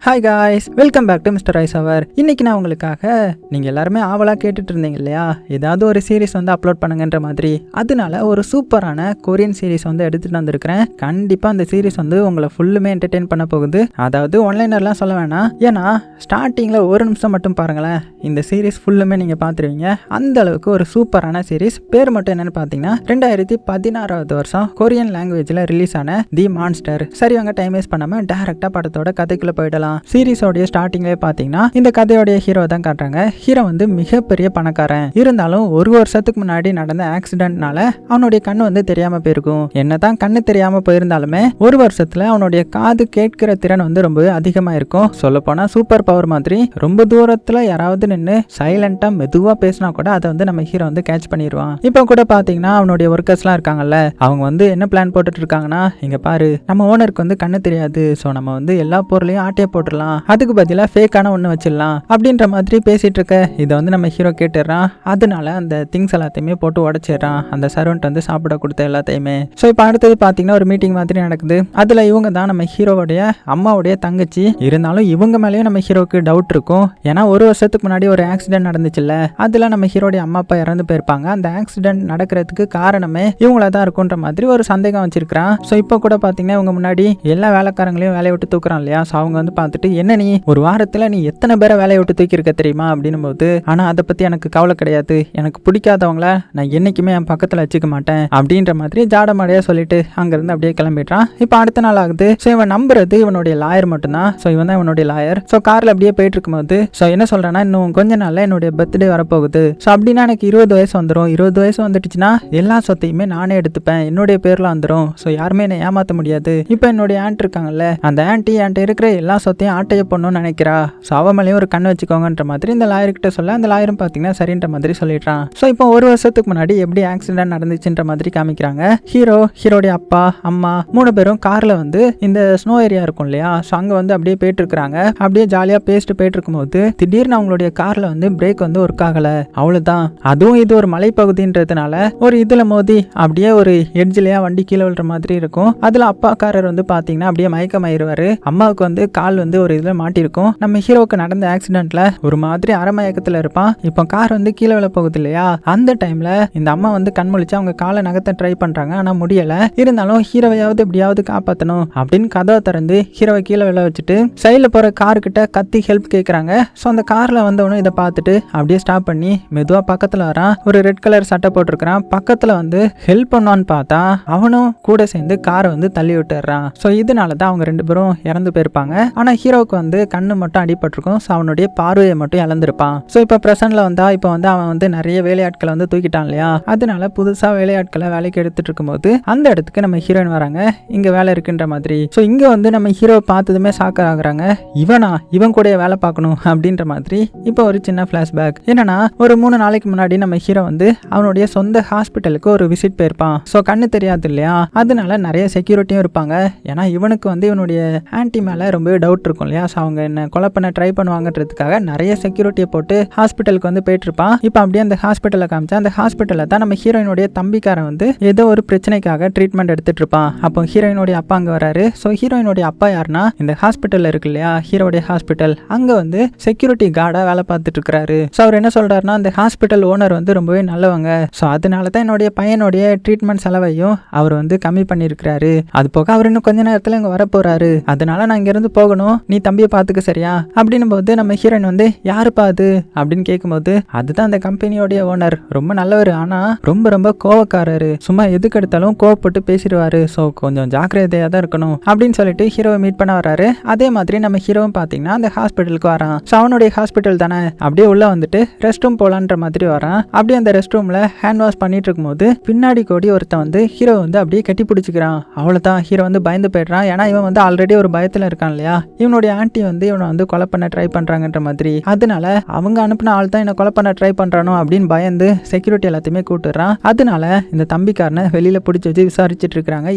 Hi guys, welcome back to mister rice hour. இன்னைக்கு நான் உங்களுக்காக நீங்கள் எல்லாருமே ஆவலாக கேட்டுட்டு இருந்தீங்க இல்லையா, ஏதாவது ஒரு சீரிஸ் வந்து அப்லோட் பண்ணுங்கன்ற மாதிரி. அதனால ஒரு சூப்பரான கொரியன் சீரிஸ் வந்து எடுத்துகிட்டு வந்திருக்கிறேன். கண்டிப்பாக அந்த சீரிஸ் வந்து உங்களை ஃபுல்லுமே என்டர்டெயின் பண்ண போகுது. அதாவது ஒன்லைனர்லாம் சொல்ல வேணாம், ஏன்னா ஸ்டார்டிங்கில் ஒரு நிமிஷம் மட்டும் பாருங்களேன், இந்த சீரிஸ் ஃபுல்லுமே நீங்கள் பார்த்துருவீங்க. அந்த அளவுக்கு ஒரு சூப்பரான சீரிஸ். பேர் மட்டும் என்னென்னு பார்த்தீங்கன்னா 2016 வருஷம் கொரியன் லாங்குவேஜில் ரிலீஸ் ஆன தி மான்ஸ்டர். சரி, அவங்க டைம் வேஸ்ட் பண்ணாமல் டேரெக்டாக படத்தோட கதைக்குள்ளே போயிடலாம். சீரிஸோடைய ஸ்டார்டிங்லேயே பார்த்தீங்கன்னா இந்த கதையோடைய ஹீரோ தான் காட்டுறாங்க. ஹீரோ வந்து மிகப்பெரிய பணக்காரன். இருந்தாலும் ஒரு வருஷத்துக்கு முன்னாடி நடந்த ஆக்சிடென்ட்னால அவனுடைய கண்ணு வந்து தெரியாம போயிருக்கும். என்னதான் கண்ணு தெரியாம போயிருந்தாலுமே ஒரு வருஷத்துல அவனுடைய காது கேட்கிற திறன் வந்து ரொம்ப அதிகமா இருக்கும். சொல்ல போனா சூப்பர் பவர் மாதிரி. ரொம்ப தூரத்துல யாராவது நின்று சைலண்டா மெதுவா பேசினா கூட அதை வந்து நம்ம ஹீரோ வந்து கேட்ச் பண்ணிடுவான். இப்போ கூட பாத்தீங்கன்னா அவனுடைய ஒர்க்கர்ஸ்லாம் இருக்காங்கல்ல, அவங்க வந்து என்ன பிளான் போட்டுட்டு இருக்காங்கன்னா, இங்க பாரு, நம்ம ஓனருக்கு வந்து கண்ணு தெரியாது, ஸோ நம்ம வந்து எல்லா பொருளையும் ஆட்டையை போட்டுடலாம், அதுக்கு பதிலாக ஃபேக்கான ஒன்று வச்சிடலாம் அப்படின்ற மாதிரி பேசிட்டு இருக்க இதை வந்து நம்ம ஹீரோ கேட்டுறான். அதனால அந்த திங்ஸ் எல்லாத்தையுமே போட்டு உடச்சிடுறான், அந்த சர்வெண்ட் வந்து சாப்பிட கொடுத்த எல்லாத்தையுமே. ஸோ இப்போ அடுத்தது பார்த்தீங்கன்னா ஒரு மீட்டிங் மாதிரி நடக்குது. அதில் இவங்க தான் நம்ம ஹீரோவுடைய அம்மாவுடைய தங்கச்சி. இருந்தாலும் இவங்க மேலேயும் நம்ம ஹீரோக்கு டவுட் இருக்கும். ஏன்னா ஒரு வருஷத்துக்கு முன்னாடி ஒரு ஆக்சிடென்ட் நடந்துச்சுல்ல, அதில் நம்ம ஹீரோடைய அம்மா அப்பா இறந்து போயிருப்பாங்க. அந்த ஆக்சிடென்ட் நடக்கிறதுக்கு காரணமே இவங்கள தான் இருக்குன்ற மாதிரி ஒரு சந்தேகம் வச்சிருக்கிறான். ஸோ இப்போ கூட பார்த்தீங்கன்னா இவங்க முன்னாடி எல்லா வேலைக்காரங்களையும் வேலையை விட்டு தூக்குறான் இல்லையா. ஸோ அவங்க வந்து பார்த்துட்டு, என்ன நீ ஒரு வாரத்தில் நீ எத்தனை பேரை வேலையை விட்டு தூக்கியிருக்க தெரியுமா அப்படின்னும் போது, ஆனால் அதை பற்றி எனக்கு கவலை கிடையாது, எனக்கு பிடிக்காதவங்கள நான் என்றைக்குமே என் பக்கத்தில் வச்சுக்க மாட்டேன் அப்படின்ற மாதிரி ஜாடமாடையாக சொல்லிட்டு அங்கேருந்து அப்படியே கிளம்பிடுறான். இப்போ அடுத்த நாள் ஆகுது. ஸோ இவன் நம்புறது இவனுடைய லாயர் மட்டும்தான். ஸோ இவன் தான் இவனுடைய லாயர். ஸோ காரில் அப்படியே போயிட்டு இருக்கும்போது ஸோ என்ன சொல்கிறான்னா, இன்னும் கொஞ்ச நாளில் என்னுடைய பர்த்டே வரப்போகுது. ஸோ அப்படின்னா எனக்கு 20 வயசு வந்துடும். 20 வயசு வந்துடுச்சுன்னா எல்லா சொத்தையுமே நானே எடுத்துப்பேன், என்னுடைய பேரில் வந்துடும். ஸோ யாருமே என்னை ஏமாற்ற முடியாது. இப்போ என்னுடைய ஆண்ட் இருக்காங்கல்ல, அந்த ஆண்டி என்கிட்ட இருக்கிற எல்லா சொத்தையும் ஆட்டையை பண்ணணும்னு நினைக்கிறா. ஸோ அவ மேலேயும் ஒரு கண் வச்சுக்கோங்கன்ற மாதிரி இந்த லாயர்கிட்ட சொல்ல, அந்த லாயரும் பார்த்தீங்கன்னா சரின்ற மாதிரி சொல்லிடுறான். ஸோ இப்போ ஒரு வருஷத்துக்கு முன்னாடி எப்படி ஆக்சிடென்ட் நடந்துச்சுன்ற மாதிரி காமிக்கிறாங்க. ஹீரோடைய அப்பா அம்மா 3 பேரும் கார்ல வந்து இந்த ஸ்னோ ஏரியா இருக்கும் இல்லையா, ஸோ அங்கே வந்து அப்படியே போயிட்டு இருக்கிறாங்க. அப்படியே ஜாலியாக பேசிட்டு போயிட்டு இருக்கும்போது திடீர்னு அவங்களுடைய கார்ல வந்து பிரேக் வந்து ஒர்க் ஆகல. அவ்வளவுதான். அதுவும் இது ஒரு மலைப்பகுதின்றதுனால ஒரு இதுல மோதி அப்படியே ஒரு எட்ஜ்லயா வண்டி கீழே விழுற மாதிரி இருக்கும். அதுல அப்பாக்காரர் வந்து பாத்தீங்கன்னா அப்படியே மயக்கமாயிருவாரு. அம்மாவுக்கு வந்து கால் வந்து ஒரு இதுல மாட்டிருக்கும். நம்ம ஹீரோக்கு நடந்த ஆக்சிடென்ட்ல ஒரு மாதிரி அரைமயக்கத்துல இருப்பான். இப்போ கார் வந்து கீழே விழ போகுது இல்லையா, அந்த டைம்ல இந்த அம்மா வந்து கண் முழிச்சு அவங்க காலை நகர்த்த ட்ரை பண்றாங்க. ஆனா முடியல. இருந்தாலும் ஹீரோவையாவது எப்படியாவது காப்பாற்றணும் அப்படின்னு கதவை திறந்து ஹீரோவை கீழே விழ வச்சுட்டு சைட்ல போற காரு கிட்ட கத்தி ஹெல்ப் கேட்கறாங்க. ஸோ அந்த கார்ல வந்தவனும் இதை பார்த்துட்டு அப்படியே ஸ்டாப் பண்ணி மெதுவா பக்கத்துல வரான். ஒரு ரெட் கலர் சட்டை போட்டிருக்கிறான். பக்கத்துல வந்து ஹெல்ப் பண்ணுவான்னு பார்த்தா அவனும் கூட சேர்ந்து காரை வந்து தள்ளி விட்டுறான். ஸோ இதனாலதான் அவங்க 2 பேரும் இறந்து போயிருப்பாங்க. ஆனா ஹீரோவுக்கு வந்து கண்ணு மட்டும் அடிபட்டிருக்கும். ஸோ அவனுடைய பார்வையை மட்டும் இழந்திருப்பான். ஸோ இப்போ பிரசன்ட்ல வந்தா இப்போ வந்து அவன் வந்து நிறைய வேலையாட்களை வந்து தூக்கிட்டான் இல்லையா, அதனால புதுசா வேலையாட்களை வேலைக்கு எடுத்துட்டு இருக்கும்போது அந்த இடத்துக்கு நம்ம ஹீரோயின் வராங்க, இங்க வேலை இருக்குன்ற மாதிரி. ஸோ இங்க வந்து நம்ம ஹீரோ பார்த்ததுமே ஷாக்கர் ஆகுறாங்க. இவன் கூட வேலை பார்க்கணும் அப்படின்ற மாதிரி. இப்போ ஒரு சின்ன பிளாஷ்பேக் என்னன்னா, ஒரு 3 நாளைக்கு முன்னாடி நம்ம ஹீரோ வந்து அவனுடைய சொந்த ஹாஸ்பிட்டலுக்கு ஒரு விசிட் போயிருப்பான். ஸோ கண்ணு தெரியாது இல்லையா, அதனால நிறைய செக்யூரிட்டியும் இருப்பாங்க. ஏன்னா இவனுக்கு வந்து இவனுடைய ஆன்டி மேல ரொம்பவே டவுட் இருக்கும் இல்லையா. ஸோ அவங்க என்ன கொலை பண்ண ட்ரை பண்ணுவாங்கன்றதுக்காக நிறைய செக்யூரிட்டியை போட்டு ஹாஸ்பிட்டலுக்கு வந்து போயிட்டு இருப்பான். இப்போ அப்படியே அந்த ஹாஸ்பிட்டலை காமிச்சா, அந்த ஹாஸ்பிட்டலில் தான் நம்ம ஹீரோயினுடைய தம்பிக்காரன் வந்து ஏதோ ஒரு பிரச்சனைக்காக ட்ரீட்மெண்ட் எடுத்துட்டு இருப்பான். அப்போ ஹீரோயினுடைய அப்பா அங்கே வராரு. ஸோ ஹீரோயினுடைய அப்பா யாருன்னா, இந்த ஹாஸ்பிட்டல் இருக்கு இல்லையா, ஹீரோடைய ஹாஸ்பிட்டல், அங்க வந்து செக்யூரிட்டி கார்டா வேலை பார்த்துட்டு இருக்காரு. ஸோ அவர் என்ன சொல்றாருன்னா, அந்த ஹாஸ்பிட்டல் ஓனர் வந்து ரொம்பவே நல்லவங்க. ஸோ அதனால தான் என்னுடைய பையனுடைய ட்ரீட்மெண்ட் செலவையும் அவர் வந்து கம்மி பண்ணியிருக்கிறாரு. அது போக அவர் இன்னும் கொஞ்ச நேரத்தில் இங்கே வரப்போறாரு, அதனால நான் இங்கிருந்து போகணும், நீ தம்பியை பார்த்துக்க சரியா அப்படின்னும் போது நம்ம ஹீரோயின் வந்து யாருப்பா அது அப்படின்னு கேட்கும்போது, அதுதான் அந்த கம்பெனியோடைய ஓனர், ரொம்ப நல்லவர், ஆனா ரொம்ப ரொம்ப கோவக்காரரு, சும்மா எதுக்கு எடுத்தாலும் கோவப்பட்டு பேசிடுவாரு, ஸோ கொஞ்சம் ஜாக்கிரதையா தான் இருக்கணும் அப்படின்னு சொல்லிட்டு ஹீரோவை மீட் பண்ண வராரு. அதே மாதிரி நம்ம ஹீரோவும் பார்த்தீங்கன்னா அந்த ஹாஸ்பிட்டலுக்கு வரான். ஸோ அவனுடைய ஹாஸ்பிட்டல் தானே, அப்படியே உள்ள வந்துட்டு ரெஸ்ட் ரூம் போலான்ற மாதிரி வரான். அப்படியே அந்த ரெஸ்ட் ரூம்ல ஹேண்ட் வாஷ் பண்ணிட்டு இருக்கும்போது பின்னாடி கோடி ஒருத்தன் வந்து ஹீரோ வந்து அப்படியே கட்டி பிடிச்சிக்கிறான். அவ்வளவுதான், ஹீரோ வந்து பயந்து போயிடுறான். ஏன்னா இவன் வந்து ஆல்ரெடி ஒரு பயத்துல இருக்கான் இல்லையா, இவனுடைய ஆன்டி வந்து இவனை வந்து கொலை பண்ண ட்ரை பண்றாங்கன்ற மாதிரி. அதனால அவங்க அனுப்பின ஆள் தான் என்ன கொலை பண்ண ட்ரை பண்றானோ அப்படின்னு பயந்து செக்யூரிட்டி எல்லாத்தையுமே கூட்டுறான். அதனால இந்த தம்பிக்காரனை வெளியில பிடிச்சி வச்சு விசாரிச்சுட்டு இருக்காங்க,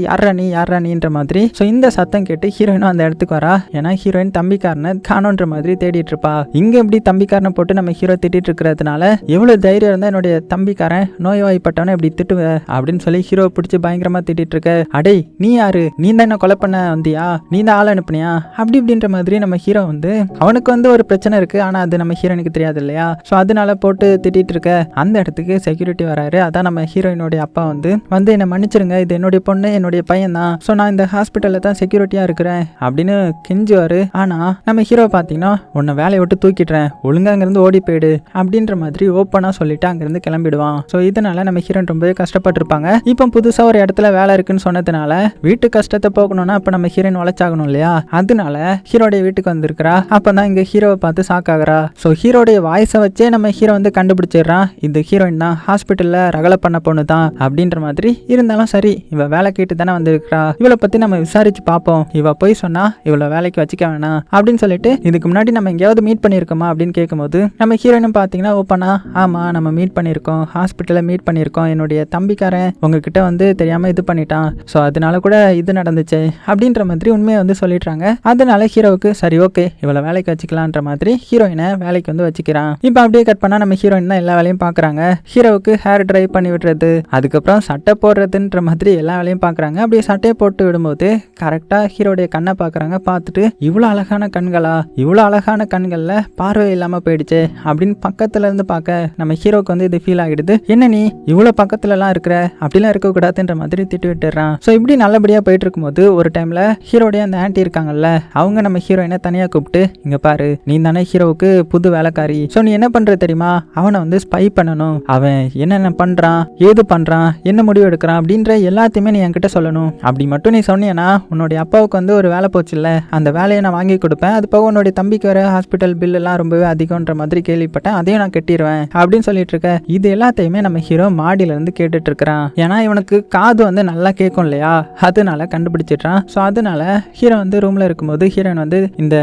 யாரா நீன்ற மாதிரி. ஸோ இந்த சத்தம் கேட்டு ஹீரோயினும் அந்த இடத்துக்கு வரா. ஏன்னா ஹீரோயின் தம்பிக்காரனை காணோன்ற மாதிரி தேடிட்டு இருப்பா. இங்க எப்படி தம்பிக்காரனை போட்டு நம்ம ஹீரோ திட்டிட்டு இருக்கிறதுனால எவ்வளவு தைரியம் இருந்தா என்னுடைய தம்பிக்காரன் நோய்வாய்ப்பட்டவனை இப்படி திட்டுவ அப்படின்னு சொல்லி ஹீரோ பிடிச்சி பயங்கரமா திட்டிட்டு இருக்க. அடே நீ யாரு, நீ தான் என்ன கொலை பண்ண வந்தியா, நீ தான் ஆள் அனுப்புனியா அப்படி இப்படின்னு அப்படின்ற மாதிரி நம்ம ஹீரோ வந்து அவனுக்கு வந்து ஒரு பிரச்சனை இருக்கு, ஆனா அது நம்ம ஹீரோனுக்கு தெரியாது இல்லையா. ஸோ அதனால போட்டு திட்டிட்டு இருக்க அந்த இடத்துக்கு செக்யூரிட்டி வராரு. அதான் நம்ம ஹீரோயினுடைய அப்பா வந்து என்னை மன்னிச்சிருங்க, இது என்னுடைய பொண்ணு, என்னுடைய பையன் தான், ஸோ நான் இந்த ஹாஸ்பிட்டல்ல தான் செக்யூரிட்டியா இருக்கிறேன் அப்படின்னு கெஞ்சுவாரு. ஆனா நம்ம ஹீரோ பாத்தீங்கன்னா உன்னை வேலையை விட்டு தூக்கிடுறேன், ஒழுங்கா அங்கிருந்து ஓடி போயிடு அப்படின்ற மாதிரி ஓப்பனா சொல்லிட்டு அங்கிருந்து கிளம்பிடுவான். ஸோ இதனால நம்ம ஹீரோயின் ரொம்பவே கஷ்டப்பட்டிருப்பாங்க. இப்போ புதுசா ஒரு இடத்துல வேலை இருக்குன்னு சொன்னதுனால வீட்டு கஷ்டத்தை போகணும்னா அப்ப நம்ம ஹீரோயின் உழைச்சாகணும் இல்லையா. அதனால ஹீரோடைய வீட்டுக்கு வந்திருக்கிறா. அப்பதான் இங்க ஹீரோவை பார்த்து ஷாக் ஆகுறா. ஸோ ஹீரோடைய வாய்ஸை வச்சே நம்ம ஹீரோ வந்து கண்டுபிடிச்சிடுறான், இந்த ஹீரோயின் தான் ஹாஸ்பிட்டல்ல ரகலை பண்ண பொண்ணு தான் அப்படின்ற மாதிரி. இருந்தாலும் சரி, இவ வேலை கேட்டு தானே வந்திருக்கிறா, இவளை பத்தி நம்ம விசாரிச்சு பார்ப்போம், இவ போய் சொன்னா இவளை வேலைக்கு வச்சுக்க வேணாம் அப்படின்னு சொல்லிட்டு இதுக்கு முன்னாடி நம்ம எங்கேயாவது மீட் பண்ணியிருக்கோமா அப்படின்னு கேட்கும்போது நம்ம ஹீரோயினும் பார்த்தீங்கன்னா ஓப்பனா ஆமா நம்ம மீட் பண்ணியிருக்கோம், ஹாஸ்பிட்டலில் மீட் பண்ணியிருக்கோம், என்னுடைய தம்பிக்காரன் உங்ககிட்ட வந்து தெரியாம இது பண்ணிட்டான், ஸோ அதனால கூட இது நடந்துச்சு அப்படின்ற மாதிரி உண்மையை வந்து சொல்லிடுறாங்க. அதனால ஹீரோவுக்கு சரி ஓகே இவளை வேலைக்கு வச்சுக்கலான்ற மாதிரி ஹீரோயினை வேலைக்கு வந்து வச்சுக்கிறான். இப்போ அப்படியே கட் பண்ணா நம்ம ஹீரோயின் தான் எல்லா வேலையும் பார்க்குறாங்க. ஹீரோவுக்கு ஹேர் ட்ரை பண்ணி விடுறது, அதுக்கப்புறம் சட்டை போடுறதுன்ற மாதிரி எல்லா வேலையும் பார்க்குறாங்க. அப்படியே சட்டையை போட்டு விடும்போது கரெக்டாக ஹீரோடைய கண்ணை பார்க்குறாங்க. பார்த்துட்டு இவ்வளோ அழகான கண்களா, இவ்வளோ அழகான கண்களில் பார்வை இல்லாமல் போயிடுச்சு அப்படின்னு பக்கத்துல இருந்து பார்க்க நம்ம ஹீரோக்கு வந்து இது ஃபீல் ஆகிடுது. என்ன நீ இவ்வளோ பக்கத்துலலாம் இருக்கிற, அப்படிலாம் இருக்கக்கூடாதுன்ற மாதிரி திட்டு விட்டுறான். ஸோ இப்படி நல்லபடியாக போயிட்டு இருக்கும்போது ஒரு டைமில் ஹீரோடைய அந்த ஆன்ட்டி இருக்காங்கல்ல, அவங்க நம்ம ஹீரோயினை தனியாக கூப்பிட்டு இங்கே பாரு, நீ தானே ஹீரோவுக்கு புது வேலைக்காரி, ஸோ நீ என்ன பண்ணுற தெரியுமா, அவனை வந்து ஸ்பை பண்ணணும், அவன் என்னென்ன பண்ணுறான், ஏது பண்ணுறான், என்ன முடிவு எடுக்கிறான் அப்படின்ற எல்லாத்தையுமே நீ என்கிட்ட சொல்லணும். அப்படி மட்டும் நீ சொன்னீங்கன்னா உன்னுடைய அப்பாவுக்கு வந்து ஒரு வேலை போச்சுல்ல, அந்த வேலையை நான் வாங்கி கொடுப்பேன், அது போக உன்னுடைய தம்பிக்கு வர ஹாஸ்பிட்டல் பில் எல்லாம் ரொம்பவே அதிகம்ன்ற மாதிரி கேள்விப்பட்டேன், அதையும் நான் கட்டிடுவேன் அப்படின்னு சொல்லிட்டு இருக்க. இது எல்லாத்தையுமே நம்ம ஹீரோ மாடியில இருந்து கேட்டுட்டு இருக்கிறான். ஏன்னா இவனுக்கு காது வந்து நல்லா கேட்கும் இல்லையா, அதனால கண்டுபிடிச்சிட்டான். ஸோ அதனால ஹீரோ வந்து ரூம்ல இருக்கும்போது ஹீரோயின் வந்து இந்த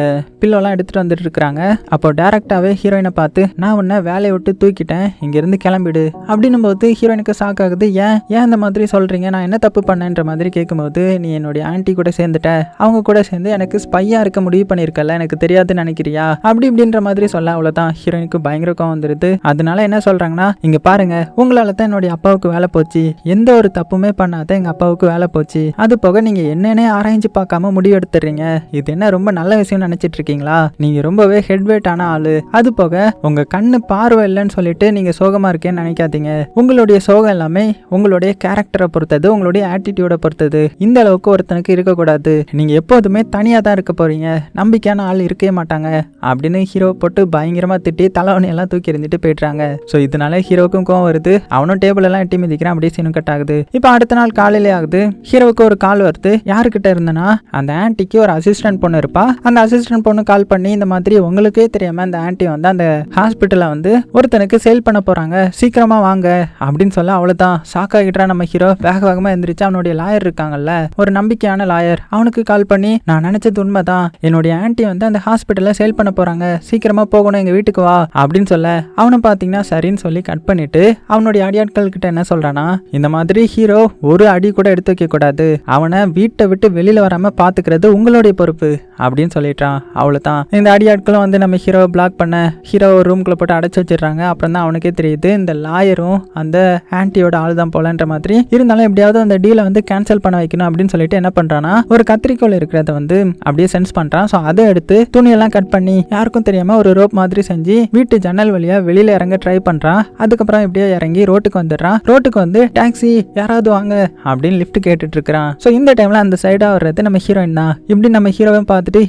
பில்லோலாம் எடுத்துட்டு வந்துட்டு இருக்காங்க. அப்போ டைரக்டாவே ஹீரோயினை பார்த்து நான் உன்னை வேலையை விட்டு தூக்கிட்டேன், இங்க இருந்து கிளம்பிடு அப்படின்னும் போது ஹீரோயினுக்கு ஷாக் ஆகுது. ஏன் இந்த மாதிரி சொல்றீங்க, நான் என்ன தப்பு பண்ணேன்ற மாதிரி கேட்கும்போது நீ என்னுடைய ஆன்ட்டி கூட சேர்ந்துட்ட, அவங்க கூட சேர்ந்து எனக்கு ஸ்பையா இருக்க முடிவு பண்ணியிருக்கல, எனக்கு தெரியாதுன்னு நினைக்கிறியா அப்படி இப்படின்ற மாதிரி சொல்ல. அவ்வளோதான் ஹீரோயினுக்கு பயங்கர கோவம் வந்துருது. அதனால என்ன சொல்றாங்கன்னா இங்க பாருங்க, உங்களால தான் என்னுடைய அப்பாவுக்கு வேலை போச்சு, எந்த ஒரு தப்புமே பண்ணாத எங்க அப்பாவுக்கு வேலை போச்சு, அது போக நீங்க என்னன்னே ஆராய்ஞ்சு பார்க்காம முடிவு எடுத்துறீங்க, இது என்ன ரொம்ப நல்ல விஷயம் நினைச்சிட்டு இருக்கீங்களா, நீங்க ரொம்பவே ஹெட்வேட் ஆன ஆளு, அது போக உங்க கண்ணு பார்வை இல்லைன்னு சொல்லிட்டு நீங்க சோகமா இருக்கேன்னு நினைக்காதீங்க, உங்களுடைய சோகம் எல்லாமே உங்களுடைய கேரக்டரை பொறுத்தது, உங்களுடைய ஆட்டிடியூட பொறுத்தது, இந்த அளவுக்கு ஒருத்தனுக்கு இருக்கக்கூடாது, நீங்க எப்போதுமே தனியா தான் இருக்க போறீங்க, நம்பிக்கையான ஆள் இருக்கவே மாட்டாங்க அப்படின்னு ஹீரோ போட்டு பயங்கரமா திட்டி தலைவணி எல்லாம் தூக்கி எறிஞ்சிட்டு போயிடுறாங்க. ஸோ இதனால ஹீரோவுக்கும் கோவம் வருது, அவனும் டேபிள் எல்லாம் எட்டி மிதிக்கிறான். அப்படியே சீனும் கட் ஆகுது. இப்போ அடுத்த நாள் காலையிலே ஆகுது. ஹீரோவுக்கு ஒரு கால் வருது. யாருக்கிட்ட இருந்தனா அந்த ஆன்ட்டிக்கு ஒரு அசிஸ்டன்ட் பொண்ணு இருப்பா. அந்த அசிஸ்டன்ட் பொண்ணு கால் பண்ணி இந்த மாதிரி உங்களுக்கே தெரியாம அந்த ஆன்ட்டி வந்து அந்த ஹாஸ்பிட்டலை வந்து ஒருத்தனுக்கு சேல் பண்ண போறாங்க, சீக்கிரமா வாங்க அப்படின்னு சொல்ல. அவ்வளவுதான் ஷாக் ஆகிட்டான் நம்ம ஹீரோ. வேகமா எந்திரிச்சு அவனுடைய லாயர் இருக்காங்கல்ல, ஒரு நம்பிக்கையான லாயர், அவனுக்கு கால் பண்ணி நான் நினைச்சது உண்மைதான், என்னுடைய ஆன்ட்டி வந்து அந்த ஹாஸ்பிட்டல்ல சேல் பண்ண போறாங்க, சீக்கிரமா போகணும், எங்க வீட்டுக்கு வா அப்படின்னு சொல்ல. அவனை பாத்தீங்கன்னா சரின்னு சொல்லி கட் பண்ணிட்டு அவனுடைய அடியாட்கள் கிட்ட என்ன சொல்றானா, இந்த மாதிரி ஹீரோ ஒரு அடி கூட எடுத்து வைக்க கூடாது, அவனை வீட்டை விட்டு வெளியில வராம பாத்துக்கிறது உங்களுடைய பொறுப்பு அப்படின்னு சொல்லிட்டான். அவ்வளவுதான் இந்த அடியாட்களும் வந்து நம்ம ஹீரோவை பிளாக் பண்ண ஹீரோ ரூம்குள்ள போட்டு அடைச்சு வச்சிடுறாங்க. அப்புறம் தான் அவனுக்கே தெரியுது இந்த லாயரும் அந்த ஆன்ட்டியோட ஆள் தான் போலன்ற மாதிரி. இருந்தாலும் எப்படியாவது அந்த டீலை வந்து கேன்சல் பண்ண வைக்கணும் அப்படின்னு சொல்லிட்டு என்ன பண்றானா, ஒரு கத்திரிக்கோள் இருக்கிறத வந்து அப்படியே சென்ஸ் பண்றான். ஸோ அதை எடுத்து துணியெல்லாம் கட் பண்ணி யாருக்கும் தெரியாம ஒரு ரோப் மாதிரி செஞ்சு வீட்டு ஜன்னல் வழியா வெளியில இறங்க ட்ரை பண்றான். அதுக்கப்புறம் எப்படியோ இறங்கி ரோட்டுக்கு வந்துடுறான். ரோட்டுக்கு வந்து டாக்ஸி யாராவது வாங்க அப்படின்னு லிஃப்ட் கேட்டுட்டு இருக்கிறான். ஸோ இந்த டைம்ல அந்த சைடா வர்றது நம்ம ஹீரோயின் தான். இப்படி நம்ம ஹீரோவை பார்த்துட்டு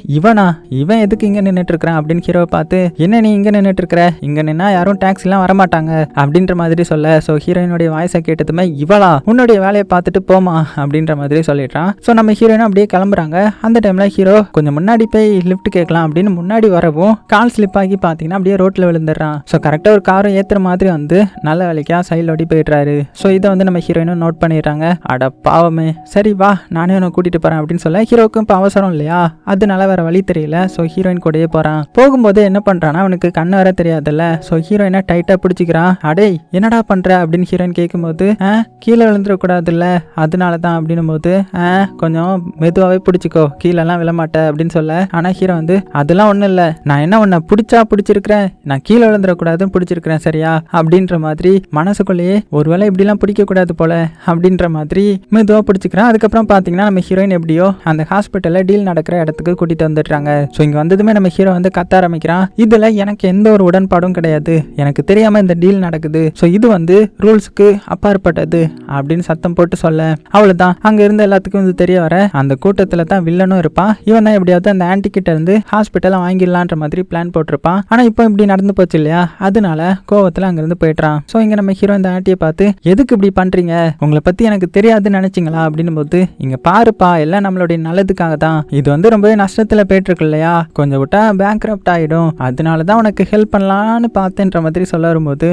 இவன் எதுக்கு இங்க நின்றுட்டு இருக்கிறான் அப்படின்னு ஹீரோவை பார்த்து, என்ன நீ இங்க நின்றுட்டு இருக்கிற, இங்க நின்னா யாரும் டாக்ஸி எல்லாம் வரமாட்டாங்க அப்படின்ற மாதிரி சொல்ல. ஸோ ஹீரோயினுடைய வாய்ஸை கேட்டதுமே இவளா உன்னுடைய வேலையை பார்த்துட்டு போமா அப்படின்ற மாதிரி சொல்லிடுறான். ஸோ நம்ம ஹீரோயினும் அப்படியே கிளம்புறாங்க. அந்த டைம்ல ஹீரோ கொஞ்சம் முன்னாடி போய் லிஃப்ட் கேட்கலாம் அப்படின்னு முன்னாடி வரவும் கால் ஸ்லிப் ஆகி பார்த்தீங்கன்னா அப்படியே ரோட்ல விழுந்துடுறான். ஸோ கரெக்டாக ஒரு காரும் ஏத்துற மாதிரி வந்து நல்ல வேலைக்கா சைடில் ஓடி போயிடுறாரு. ஸோ இதை வந்து நம்ம ஹீரோயினும் நோட் பண்ணிடுறாங்க. அட பாவமே, சரி வா நானே உன்னை கூட்டிட்டு போறேன் அப்படின்னு சொல்ல. ஹீரோக்கும் இப்போ அவசரம் இல்லையா, அதனால வேற வழி தெரியல. ஸோ ஹீரோயின் கூடயே போறான். போகும்போது என்ன பண்றான்னா அவனுக்கு கண்ணு வர தெரியாதுல்ல. ஸோ ஹீரோயினை டைட்டா பிடிச்சிக்கிறான். அடே என்னடா பண்ற அப்படின்னு ஹீரோயின் கேட்கும்போது கீழே விழுந்துடக்கூடாதுல்ல அதனால தான் அப்படின்னும் போது கொஞ்சம் மெதுவாகவே பிடிச்சிக்கோ, கீழெல்லாம் விழமாட்ட அப்படின்னு சொல்ல. ஆனா ஹீரோ வந்து அதெல்லாம் ஒன்றும் இல்லை, நான் என்ன உன்னை பிடிச்சிருக்கிறேன், நான் கீழே விழுந்துடக்கூடாதுன்னு பிடிச்சிருக்கிறேன் சரியா அப்படின்ற மாதிரி மனசுக்குள்ளேயே ஒருவேளை இப்படிலாம் பிடிக்க கூடாது போல அப்படின்ற மாதிரி மெதுவாக பிடிச்சிக்கிறான். அதுக்கப்புறம் பார்த்தீங்கன்னா நம்ம ஹீரோயின் எப்படியோ அந்த ஹாஸ்பிட்டலில் டீல் நடக்கிற இடத்துக்கு கூட்டிட்டு வந்துடுறாங்க. ஸோ இங்க வந்ததுமே நம்ம ஹீரோ வந்து கத்த ஆரம்பிக்கிறான். இதுல எனக்கு எந்த ஒரு உடன்பாடும் கிடையாது, எனக்கு தெரியாம இந்த டீல் நடக்குது, ஸோ இது வந்து ரூல்ஸ்க்கு அப்பாற்பட்டது அப்படின்னு சத்தம் போட்டு சொல்ல அவ்வளவுதான். அங்க இருந்த எல்லாத்துக்கும் இது தெரிய வர அந்த கூட்டத்துல தான் வில்லனும் இருப்பான். இவன் தான் எப்படியாவது அந்த ஆன்டி கிட்ட இருந்து ஹாஸ்பிட்டலை வாங்கிடலான்ற மாதிரி பிளான் போட்டிருப்பான். ஆனா இப்போ இப்படி நடந்து போச்சு இல்லையா, அதனால கோவத்துல அங்கிருந்து போயிட்டான். ஸோ இங்க நம்ம ஹீரோ இந்த ஆண்டியை பார்த்து எதுக்கு இப்படி பண்றீங்க, உங்களை பத்தி எனக்கு தெரியாதுன்னு நினைச்சீங்களா அப்படின்னு போது, இங்க பாருப்பா எல்லாம் நம்மளுடைய நல்லதுக்காக தான், இது வந்து ரொம்பவே நஷ்டத்துல போயிட்டு இருக்கு இல்லையா, கொஞ்சம் விட்டா பேங்க்ரப்ட் ஆயிடும், அதனாலதான் உனக்கு ஹெல்ப் பண்ணலான்னு பார்த்தேன்ற மாதிரி சொல்ல வரும்போது,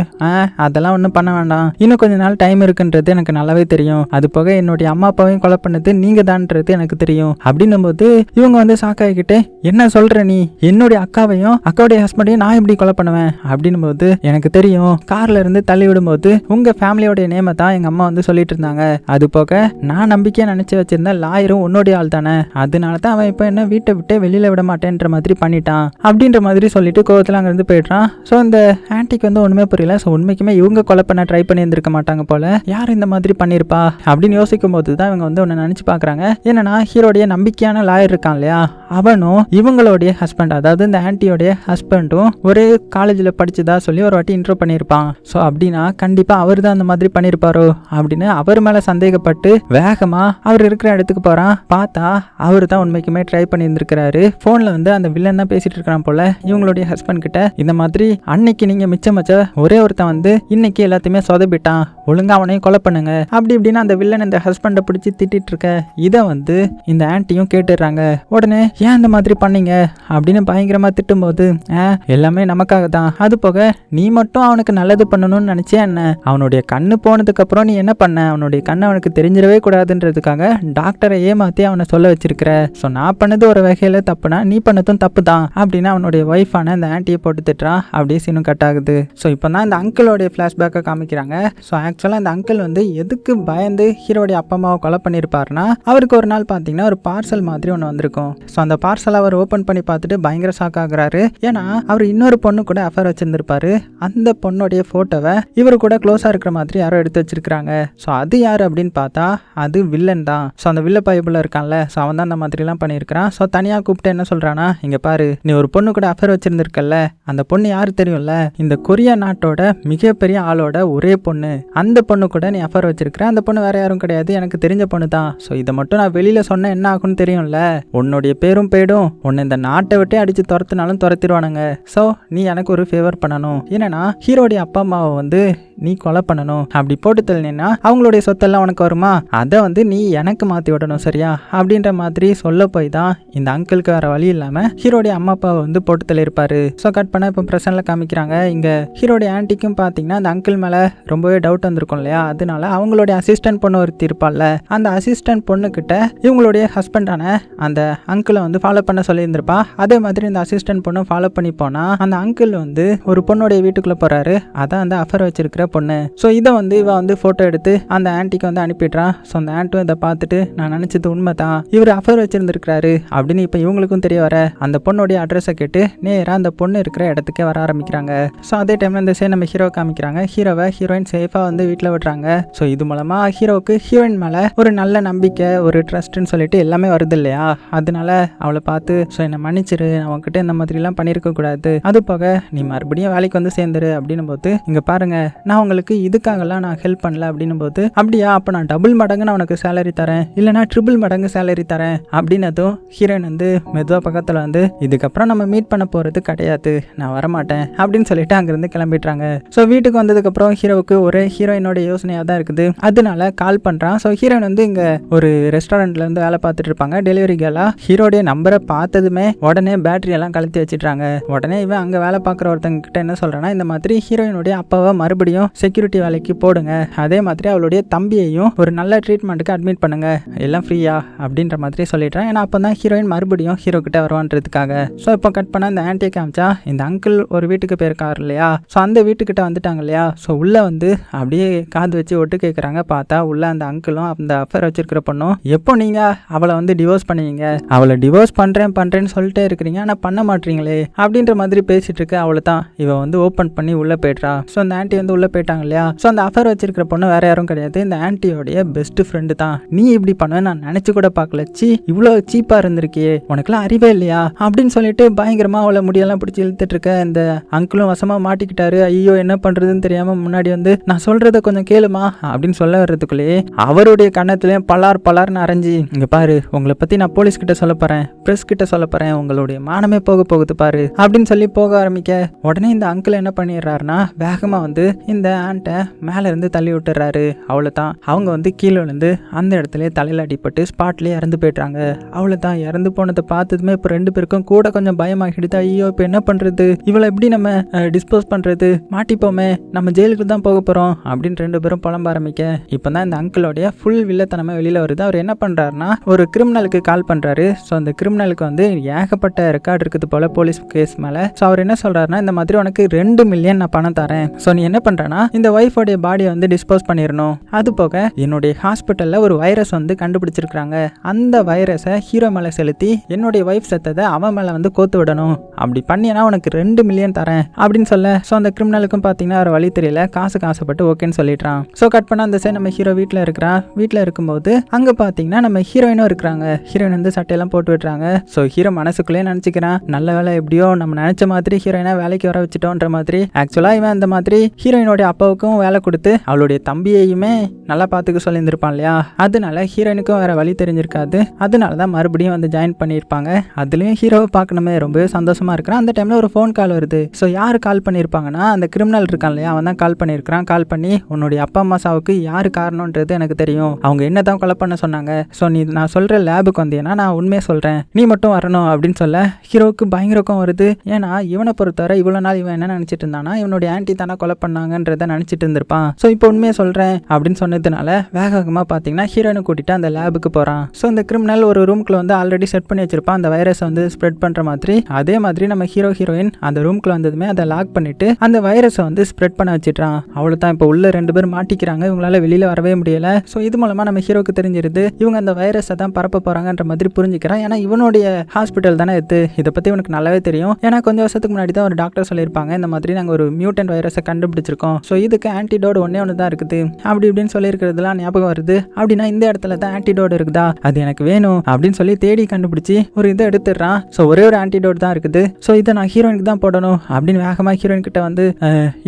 அதெல்லாம் ஒன்றும் பண்ண வேண்டாம், இன்னும் கொஞ்ச நாள் டைம் இருக்குன்றது எனக்கு நல்லாவே தெரியும், அது போக என்னுடைய அம்மா அப்பாவையும் கொலை பண்ணது நீங்க தான்ன்றது எனக்கு தெரியும் அப்படின்னும் போது இவங்க வந்து சாக்காகிக்கிட்டு, என்ன சொல்ற நீ, என்னுடைய அக்காவையும் அக்காவுடைய ஹஸ்பண்டையும் நான் எப்படி கொலை பண்ணுவேன் அப்படின்னும் போது, எனக்கு தெரியும், கார்ல இருந்து தள்ளி விடும்போது உங்க ஃபேமிலியோடைய நேமை தான் எங்க அம்மா வந்து சொல்லிட்டு இருந்தாங்க, அது போக நான் நம்பிக்கையா நினைச்சு வச்சிருந்த லாயரும் உன்னுடைய ஆள் தானே, அதனால தான் அவன் இப்போ என்ன வீட்டை விட்டு வெளியில விட மாட்டேன்ற மாதிரி பண்ணிட்டான் அப்படின்ற மாதிரி சொல்லிட்டு கோவத்துல அங்க இருந்து போயிட்டான். ஸோ இந்த ஆன்டிக்கு வந்து ஒண்ணுமே புரியல. ஸோ உண்மைக்குமே இவங்க கொலை பண்ண ட்ரை பண்ணி இருந்திருக்க மாட்டாங்க போல, யார் இந்த மாதிரி பண்ணிருப்பா அப்படின்னு யோசிக்கும் போது தான் இவங்க வந்து ஒன்னு நினைச்சு பாக்குறாங்க. என்னன்னா ஹீரோடைய நம்பிக்கையான லாயர் இருக்கான் இல்லையா, அவனும் இவங்களுடைய ஹஸ்பண்ட், அதாவது இந்த ஆன்டியோடைய ஹஸ்பண்டும் ஒரே காலேஜில் படிச்சதா சொல்லி ஒரு வாட்டி இன்ட்ரோ பண்ணியிருப்பான். ஸோ அப்படின்னா கண்டிப்பா அவர் தான் அந்த மாதிரி பண்ணியிருப்பாரோ அப்படின்னு அவர் மேல சந்தேகப்பட்டு வேகமா அவர் இருக்கிற இடத்துக்கு போறான். பார்த்தா அவர் தான் உண்மைக்குமே ட்ரை பண்ணி இருந்திருக்கிறாரு. போன்ல வந்து அந்த வில்லன் தான் பேசிட்டு இருக்கிறான் போல இவங்களுடைய ஹஸ்பண்ட் கிட்ட, இந்த மாதிரி அன்னைக்கு நீங்க மிச்சம் வச்ச ஒரே ஒருத்தன் வந்து இன்னைக்கு எல்லாத்தையுமே சொதப்பிட்டான், ஒழுங்கா அவனையும் கொலை பண்ணுங்க அப்படி இப்படின்னு அந்த வில்லன் இந்த ஹஸ்பண்டை பிடிச்சி திட்டிட்டு இருக்க இதை வந்து இந்த ஆன்ட்டியும் கேட்டுடுறாங்க. உடனே ஏன் இந்த மாதிரி பண்ணீங்க அப்படின்னு பயங்கரமா திட்டும் போது, எல்லாமே நமக்காக தான், அது போக நீ மட்டும் அவனுக்கு நல்லது பண்ணணும்னு நினைச்சே என்ன, அவனுடைய கண்ணு போனதுக்கு அப்புறம் நீ என்ன பண்ண, அவனுடைய கண்ணு அவனுக்கு தெரிஞ்சிடவே கூடாதுன்றதுக்காக டாக்டரை ஏமாத்தி அவனை சொல்ல வச்சிருக்கிற, ஸோ நான் பண்ணது ஒரு வகையில தப்புனா நீ பண்ணதும் தப்பு தான் அப்படின்னு அவனுடைய ஒய்ஃபான இந்த ஆன்ட்டியை போட்டு திட்டுறான். அப்படியே சீனும் கட் ஆகுது. ஸோ இப்போ தான் இந்த அங்கிளோடைய ஃபிளாஷ்பேக்கை காமிக்கிறாங்க. ஸோ ஆக்சுவலாக இந்த அங்கிள் வந்து எதுக்கு பயந்து ஹீரோடைய அப்பா அம்மாவை கொலை பண்ணியிருப்பாருன்னா, அவருக்கு ஒரு நாள் பார்த்தீங்கன்னா ஒரு பார்சல் மாதிரி ஒன்று வந்திருக்கும். ஸோ அந்த பார்சல் அவர் ஓப்பன் பண்ணி பார்த்துட்டு பயங்கர ஷாக் ஆகுறாரு. ஏன்னா அவர் இன்னொரு பொண்ணு கூட அஃபேர் வச்சிருந்திருப்பாரு. அந்த பொண்ணுடைய போட்டோவை இவர் கூட க்ளோஸா இருக்கிற மாதிரி யாரோ எடுத்து வச்சிருக்காங்க. ஸோ அது யாரு அப்படின்னு பார்த்தா அது வில்லன் தான். ஸோ அந்த வில்ல பைபிள் இருக்கான்ல, ஸோ அவன் தான் அந்த மாதிரிலாம் பண்ணியிருக்கிறான். ஸோ தனியாக கூப்பிட்டு என்ன சொல்றானா, இங்க பாரு நீ ஒரு பொண்ணு கூட அஃபேர் வச்சிருந்திருக்கல, அந்த பொண்ணு யாரு தெரியும்ல, இந்த கொரியா நாட்டோட மிகப்பெரிய ஆளோட ஒரே பொண்ணு, அந்த பொண்ணு கூட நீ அஃபேர் வச்சிருக்கிற, அந்த பொண்ணு வேற யாரும் கிடையாது, எனக்கு தெரிஞ்ச பொண்ணு தான். ஸோ இதை மட்டும் நான் வெளியில சொன்ன என்ன ஆகும்னு தெரியும்ல, உன்னுடைய பேரும் போயிடும், உன்னை இந்த நாட்டை விட்டே அடிச்சு துரத்தினாலும் துரத்திடுவானுங்க. ஸோ நீ எனக்கு ஒரு ஃபேவர் பண்ணணும், என்னன்னா ஹீரோடைய அப்பா அம்மாவை வந்து நீ கொலை பண்ணணும், அப்படி போட்டு தள்ளினா அவங்களுடைய சொத்தெல்லாம் உனக்கு வருமா, அதை வந்து நீ எனக்கு மாற்றி விடணும் சரியா அப்படின்ற மாதிரி சொல்ல போய் தான் இந்த அங்கிளுக்கு வேற வழி இல்லாமல் ஹீரோடைய அம்மா அப்பாவை வந்து போட்டு தள்ளியிருப்பாரு. ஸோ கட் பண்ண இப்போ ப்ரெசன்ட்ல காமிக்கிறாங்க. இங்கே ஹீரோடைய ஆன்ட்டிக்கும் பார்த்தீங்கன்னா அந்த அங்கிள் மேலே ரொம்பவே டவுட் வந்திருக்கும் இல்லையா, அதனால அவங்களுடைய அசிஸ்டன்ட் பொண்ணு ஒருத்தி இருப்பாள்ல, அந்த அசிஸ்டன்ட் பொண்ணு கிட்ட இவங்களுடைய ஹஸ்பண்டான அந்த அங்கிளை வந்து ஃபாலோ பண்ண சொல்லியிருந்திருப்பா. அதே மாதிரி இந்த அசிஸ்டன்ட் பொண்ணு ஃபாலோ பண்ணி போனா அந்த அங்கிள் வந்து ஒரு பொண்ணுடைய வீட்டுக்குள்ள போறாரு, அதான் அந்த அஃபர் வச்சிருக்கிற பொண்ணு. ஸோ இதை வந்து இவ வந்து போட்டோ எடுத்து அந்த ஆன்ட்டிக்கு வந்து அனுப்பிடுறான். ஸோ அந்த ஆன்ட்டும் இதை பார்த்துட்டு நான் நினைச்சது உண்மை தான், இவர் அஃபர் வச்சிருந்திருக்கிறாரு அப்படின்னு இப்போ இவங்களுக்கும் தெரிய வர அந்த பொண்ணுடைய அட்ரஸை கேட்டு நேராக அந்த பொண்ணு இருக்கிற இடத்துக்கே வர ஆரம்பிக்கிறாங்க. ஸோ அதே டைம்ல இந்த சைடு நம்ம ஹீரோ காமிக்கிறாங்க. ஹீரோவை ஹீரோயின் சேஃபாக வந்து வீட்டில் விடுறாங்க. ஸோ இது மூலமா ஹீரோவுக்கு ஹீரோயின் மேலே ஒரு நல்ல நம்பிக்கை, ஒரு ட்ரஸ்ட்னு சொல்லிட்டு எல்லாமே வருது இல்லையா, அதனால அவளை பார்த்து ஸோ என்னை மன்னிச்சிரு, அவங்ககிட்ட இந்த மாதிரிலாம் பண்ணியிருக்க கூடாது, அது போக நீ மறுபடியும் வேலைக்கு வந்து சேர்ந்துரு அப்படின்னும் போது, இங்க பாருங்க நான் உங்களுக்கு இதுக்காகலாம் நான் ஹெல்ப் பண்ணல அப்படின்னும் போது, அப்படியா அப்போ நான் டபுள் மடங்கு நான் உனக்கு சேலரி தரேன், இல்லைனா ட்ரிபிள் மடங்கு சேலரி தரேன் அப்படின்னதும் ஹீரோயின் வந்து மெதுவாக பக்கத்தில் வந்து இதுக்கப்புறம் நம்ம மீட் பண்ண போகிறது கிடையாது, நான் வரமாட்டேன் அப்படின்னு சொல்லிட்டு அங்கேருந்து கிளம்பிடுறாங்க. ஸோ வீட்டுக்கு வந்ததுக்கப்புறம் ஹீரோவுக்கு ஒரே ஹீரோயினோட யோசனையாக தான் இருக்குது. அதனால கால் பண்ணுறான். ஸோ ஹீரோயின் வந்து இங்கே ஒரு ரெஸ்டாரண்ட்ல இருந்து வேலை பார்த்துட்டு இருப்பாங்க, டெலிவரி கேர்லா. ஹீரோடைய நம்பரை பார்த்ததுமே உடனே பேட்டரி எல்லாம் கழட்டி வச்சிட்றாங்க. உடனே இவன் அங்கே வேலை பார்க்குற ஒருத்தங்க கிட்ட என்ன சொல்கிறான்னா, இந்த மாதிரி ஹீரோயினுடைய அப்பாவை மறுபடியும் செக்யூரிட்டி வேலைக்கு போடுங்க, அதே மாதிரி அவளுடைய தம்பியையும் ஒரு நல்ல ட்ரீட்மெண்ட்டுக்கு அட்மிட் பண்ணுங்க, எல்லாம் ஃப்ரீயா அப்படின்ற மாதிரி சொல்லிடுறேன். ஏன்னா அப்போ தான் ஹீரோயின் மறுபடியும் ஹீரோ கிட்ட வருவான்றதுக்காக. ஸோ இப்போ கட் பண்ண இந்த ஆன்ட்டியை காமிச்சா இந்த அங்கிள் ஒரு வீட்டுக்கு போயிருக்காரு இல்லையா, ஸோ அந்த வீட்டுக்கிட்ட வந்துட்டாங்க இல்லையா. ஸோ உள்ளே வந்து அப்படியே காது வச்சு ஒட்டு கேட்குறாங்க. பார்த்தா உள்ள அந்த அங்கிளும் அந்த அஃபேர் வச்சிருக்கிற பொண்ணும், எப்போ நீங்கள் அவளை வந்து டிவோர்ஸ் பண்ணுவீங்க, அவளை டிவோர்ஸ் பண்றேன்னு சொல்லிட்டே இருக்கிறீங்க, ஆனா பண்ண மாட்டீங்களே அப்படின்ற மாதிரி பேசிட்டு இருக்க. அவளை தான் இவ வந்து ஓப்பன் பண்ணி உள்ள போயிடுறா. ஸோ அந்த ஆன்ட்டி வந்து உள்ள போயிட்டாங்க இல்லையா. ஸோ அந்த அஃபேர் வச்சிருக்கிற பொண்ணு வேற யாரும் கிடையாது, இந்த ஆன்ட்டியோடைய பெஸ்ட் ஃப்ரெண்டு தான். நீ இப்படி பண்ணுவேன் நான் நினைச்சு கூட பார்க்கல, சி இவ்வளோ சீப்பா இருந்திருக்கியே, உனக்குலாம் அறிவே இல்லையா அப்படின்னு சொல்லிட்டு பயங்கரமா அவளை முடியெல்லாம் பிடிச்சி இழுத்துட்டு இருக்க. இந்த அங்கிளும் வசமா மாட்டிக்கிட்டாரு. ஐயோ என்ன பண்றதுன்னு தெரியாம முன்னாடி வந்து நான் சொல்றத கொஞ்சம் கேளுமா அப்படின்னு சொல்ல வர்றதுக்குள்ளேயே அவருடைய கண்ணத்துலயும் பலார்னு அரைஞ்சி, இங்க பாரு உங்களை பத்தி நான் போலீஸ் கிட்ட சொல்ல போறேன், பிரஸ் கிட்ட சொல்ல போறேன், உங்களுடைய மானமே போகுது பாரு அப்படின்னு சொல்லி போக ஆரம்பிக்க, உடனே இந்த அங்கிள் என்ன பண்ணிடுறாருன்னா வேகமா வந்து இந்த ஆண்ட்டை மேல இருந்து தள்ளி விட்டுறாரு. அவ்வளவுதான் அவங்க வந்து கீழே விழுந்து அந்த இடத்துல தலையில அடிப்பட்டு ஸ்பாட்லயே இறந்து போயிட்டாங்க. அவ்வளவுதான் இறந்து போனதை பார்த்ததுமே இப்போ 2 பேருக்கும் கூட கொஞ்சம் பயமாகிடுது. ஐயோ இப்போ என்ன பண்றது, இவளை எப்படி நம்ம டிஸ்போஸ் பண்றது, மாட்டிப்போமே, நம்ம ஜெயிலுக்கு தான் போக போறோம் அப்படின்னு 2 பேரும் புலம்ப ஆரம்பிக்க, இப்பதான் இந்த அங்கிளோடைய ஃபுல் வில்லத்தனமே வெளியில வருது. அவர் என்ன பண்றாருன்னா ஒரு கிரிமினலுக்கு கால் பண்றாரு. ஸோ அந்த கிரிமினலுக்கு வந்து ஏகப்பட்ட ரெக்கார்டு இருக்குது போல போலீஸ் கேஸ் மேல. ஸோ அவர் என்ன சொல்றாருன்னா இந்த மாதிரி உனக்கு 2 மில்லியன் நான் பணம் தரேன், ஸோ நீ என்ன பண்றனா இந்த ஒய்ஃபோடைய பாடியை வந்து டிஸ்போஸ் பண்ணிடணும். அது போக என்னுடைய ஹாஸ்பிட்டல்ல ஒரு வைரஸ் வந்து கண்டுபிடிச்சிருக்காங்க, அந்த வைரஸை ஹீரோ மேல செலுத்தி என்னுடைய ஒய்ஃப் செத்ததை அவன் மேல வந்து கோத்து விடணும், அப்படி பண்ணினா உனக்கு 2 மில்லியன் தரேன் அப்படின்னு சொல்ல. ஸோ அந்த கிரிமினலுக்கும் பார்த்தீங்கன்னா ஒரு வழி தெரியல, காசுக்கு ஆசைப்பட்டு ஓகேன்னு சொல்லிட்டான். ஸோ கட் பண்ண அந்த சைடு நம்ம ஹீரோ வீட்டில் இருக்கிறான். வீட்டில் இருக்கும்போது அங்கே பார்த்தீங்கன்னா நம்ம ஹீரோயினும் இருக்கிறாங்க. ஹீரோயின் வந்து சட்டையெல்லாம் போட்டு விட்டுறாங்க. ஸோ ஹீரோ மனசுக்குள்ளேயே நினச்சிக்கிறான், நல்ல வேலை எப்படியோ நம்ம நினச்ச மாதிரி ஹீரோயினை வேலைக்கு வர வச்சுட்டோன்ற மாதிரி. ஆக்சுவலாக இவன் அந்த மாதிரி ஹீரோயினோட அப்பாவுக்கும் வேலை கொடுத்து அவளுடைய தம்பியையுமே நல்லா பார்த்துக்க சொல்லியிருந்திருப்பான் இல்லையா. அதனால ஹீரோயினுக்கும் வேற வழி தெரிஞ்சிருக்காது. அதனால தான் மறுபடியும் வந்து ஜாயின் பண்ணியிருப்பாங்க. அதுலேயும் ஹீரோவை பார்க்கணுமே ரொம்பவே சந்தோஷமா இருக்கிறான். அந்த டைமில் ஒரு ஃபோன் கால் வருது. ஸோ யார் கால் பண்ணியிருப்பாங்கன்னா அந்த கிரிமினல் இருக்கான் இல்லையா, அவன் தான் கால் பண்ணியிருக்கிறான். கால் பண்ணி உன்னுடைய அப்பா அம்மா சாவுக்கு யார் காரணம்ன்றது எனக்கு தெரியும், அவங்க என்ன தான் கொலை பண்ண சொன்னாங்க, ஸோ நீ நான் சொல்கிற லேபுக்கு வந்தீங்கன்னா நான் உண்மையை சொல்கிறேன், நீ மட்டும் வரணும் அப்படின்னு சொல்ல ஹீரோவுக்கு பயங்கரக்கம் வருது. ஏன்னா இவனை பொறுத்தவரை இவ்வளோ நாள் இவன் என்ன நினச்சிட்டு இருந்தானா இவனுடைய ஆன்ட்டி தானே கொலை பண்ணாங்கன்றதை நினச்சிட்டு இருந்திருப்பான். ஸோ இப்போ உண்மையை சொல்கிறேன் அப்படின்னு சொன்னதுனால வேகமாக பார்த்தீங்கன்னா ஹீரோயினை கூட்டிட்டு அந்த லேபுக்கு போகிறான். ஸோ இந்த கிரிமினல் ஒரு ரூம்குள்ள வந்து ஆல்ரெடி செட் பண்ணி வச்சிருப்பான் அந்த வைரஸை வந்து ஸ்ப்ரெட் பண்ணுற மாதிரி. அதே மாதிரி நம்ம ஹீரோயின் அந்த ரூம்குள்ள வந்ததுமே அதை லாக் பண்ணிட்டு அந்த வைரஸை வந்து ஸ்ப்ரெட் பண்ண வச்சிட்டான். அவ்வளோதான் இப்போ உள்ள 2 பேர் மாட்டிக்கிறாங்க, இவங்களால வெளியில வரவே முடியல. ஸோ இது மூலமா நம்ம ஹீரோக்கு தெரிஞ்சிருது இவங்க அந்த வைரஸை தான் பரப்ப போறாங்கன்ற மாதிரி புரிஞ்சுக்கிறான். ஏன்னா இவனுடைய ஹாஸ்பிட்டல் தானே இதை பத்தி இவனுக்கு நல்லாவே தெரியும். ஏன்னா கொஞ்சம் வருஷத்துக்கு முன்னாடி தான் ஒரு டாக்டர் சொல்லியிருப்பாங்க இந்த மாதிரி நாங்கள் ஒரு மியூட்டன்ட் வைரஸை கண்டுபிடிச்சிருக்கோம், ஸோ இதுக்கு ஆன்டிடோட் ஒன்று தான் இருக்குது அப்படி இப்படின்னு சொல்லியிருக்கிறதுலாம் ஞாபகம் வருது. அப்படின்னா இந்த இடத்துல தான் ஆன்டிடோட் இருக்குதா, அது எனக்கு வேணும் அப்படின்னு சொல்லி தேடி கண்டுபிடிச்சி ஒரு இதை எடுத்துடுறான். ஸோ ஒரே ஒரு ஆன்டிடோட் தான் இருக்குது, ஸோ இதை நான் ஹீரோயினுக்கு தான் போடணும் அப்படின்னு வேகமாக ஹீரோயின் கிட்ட வந்து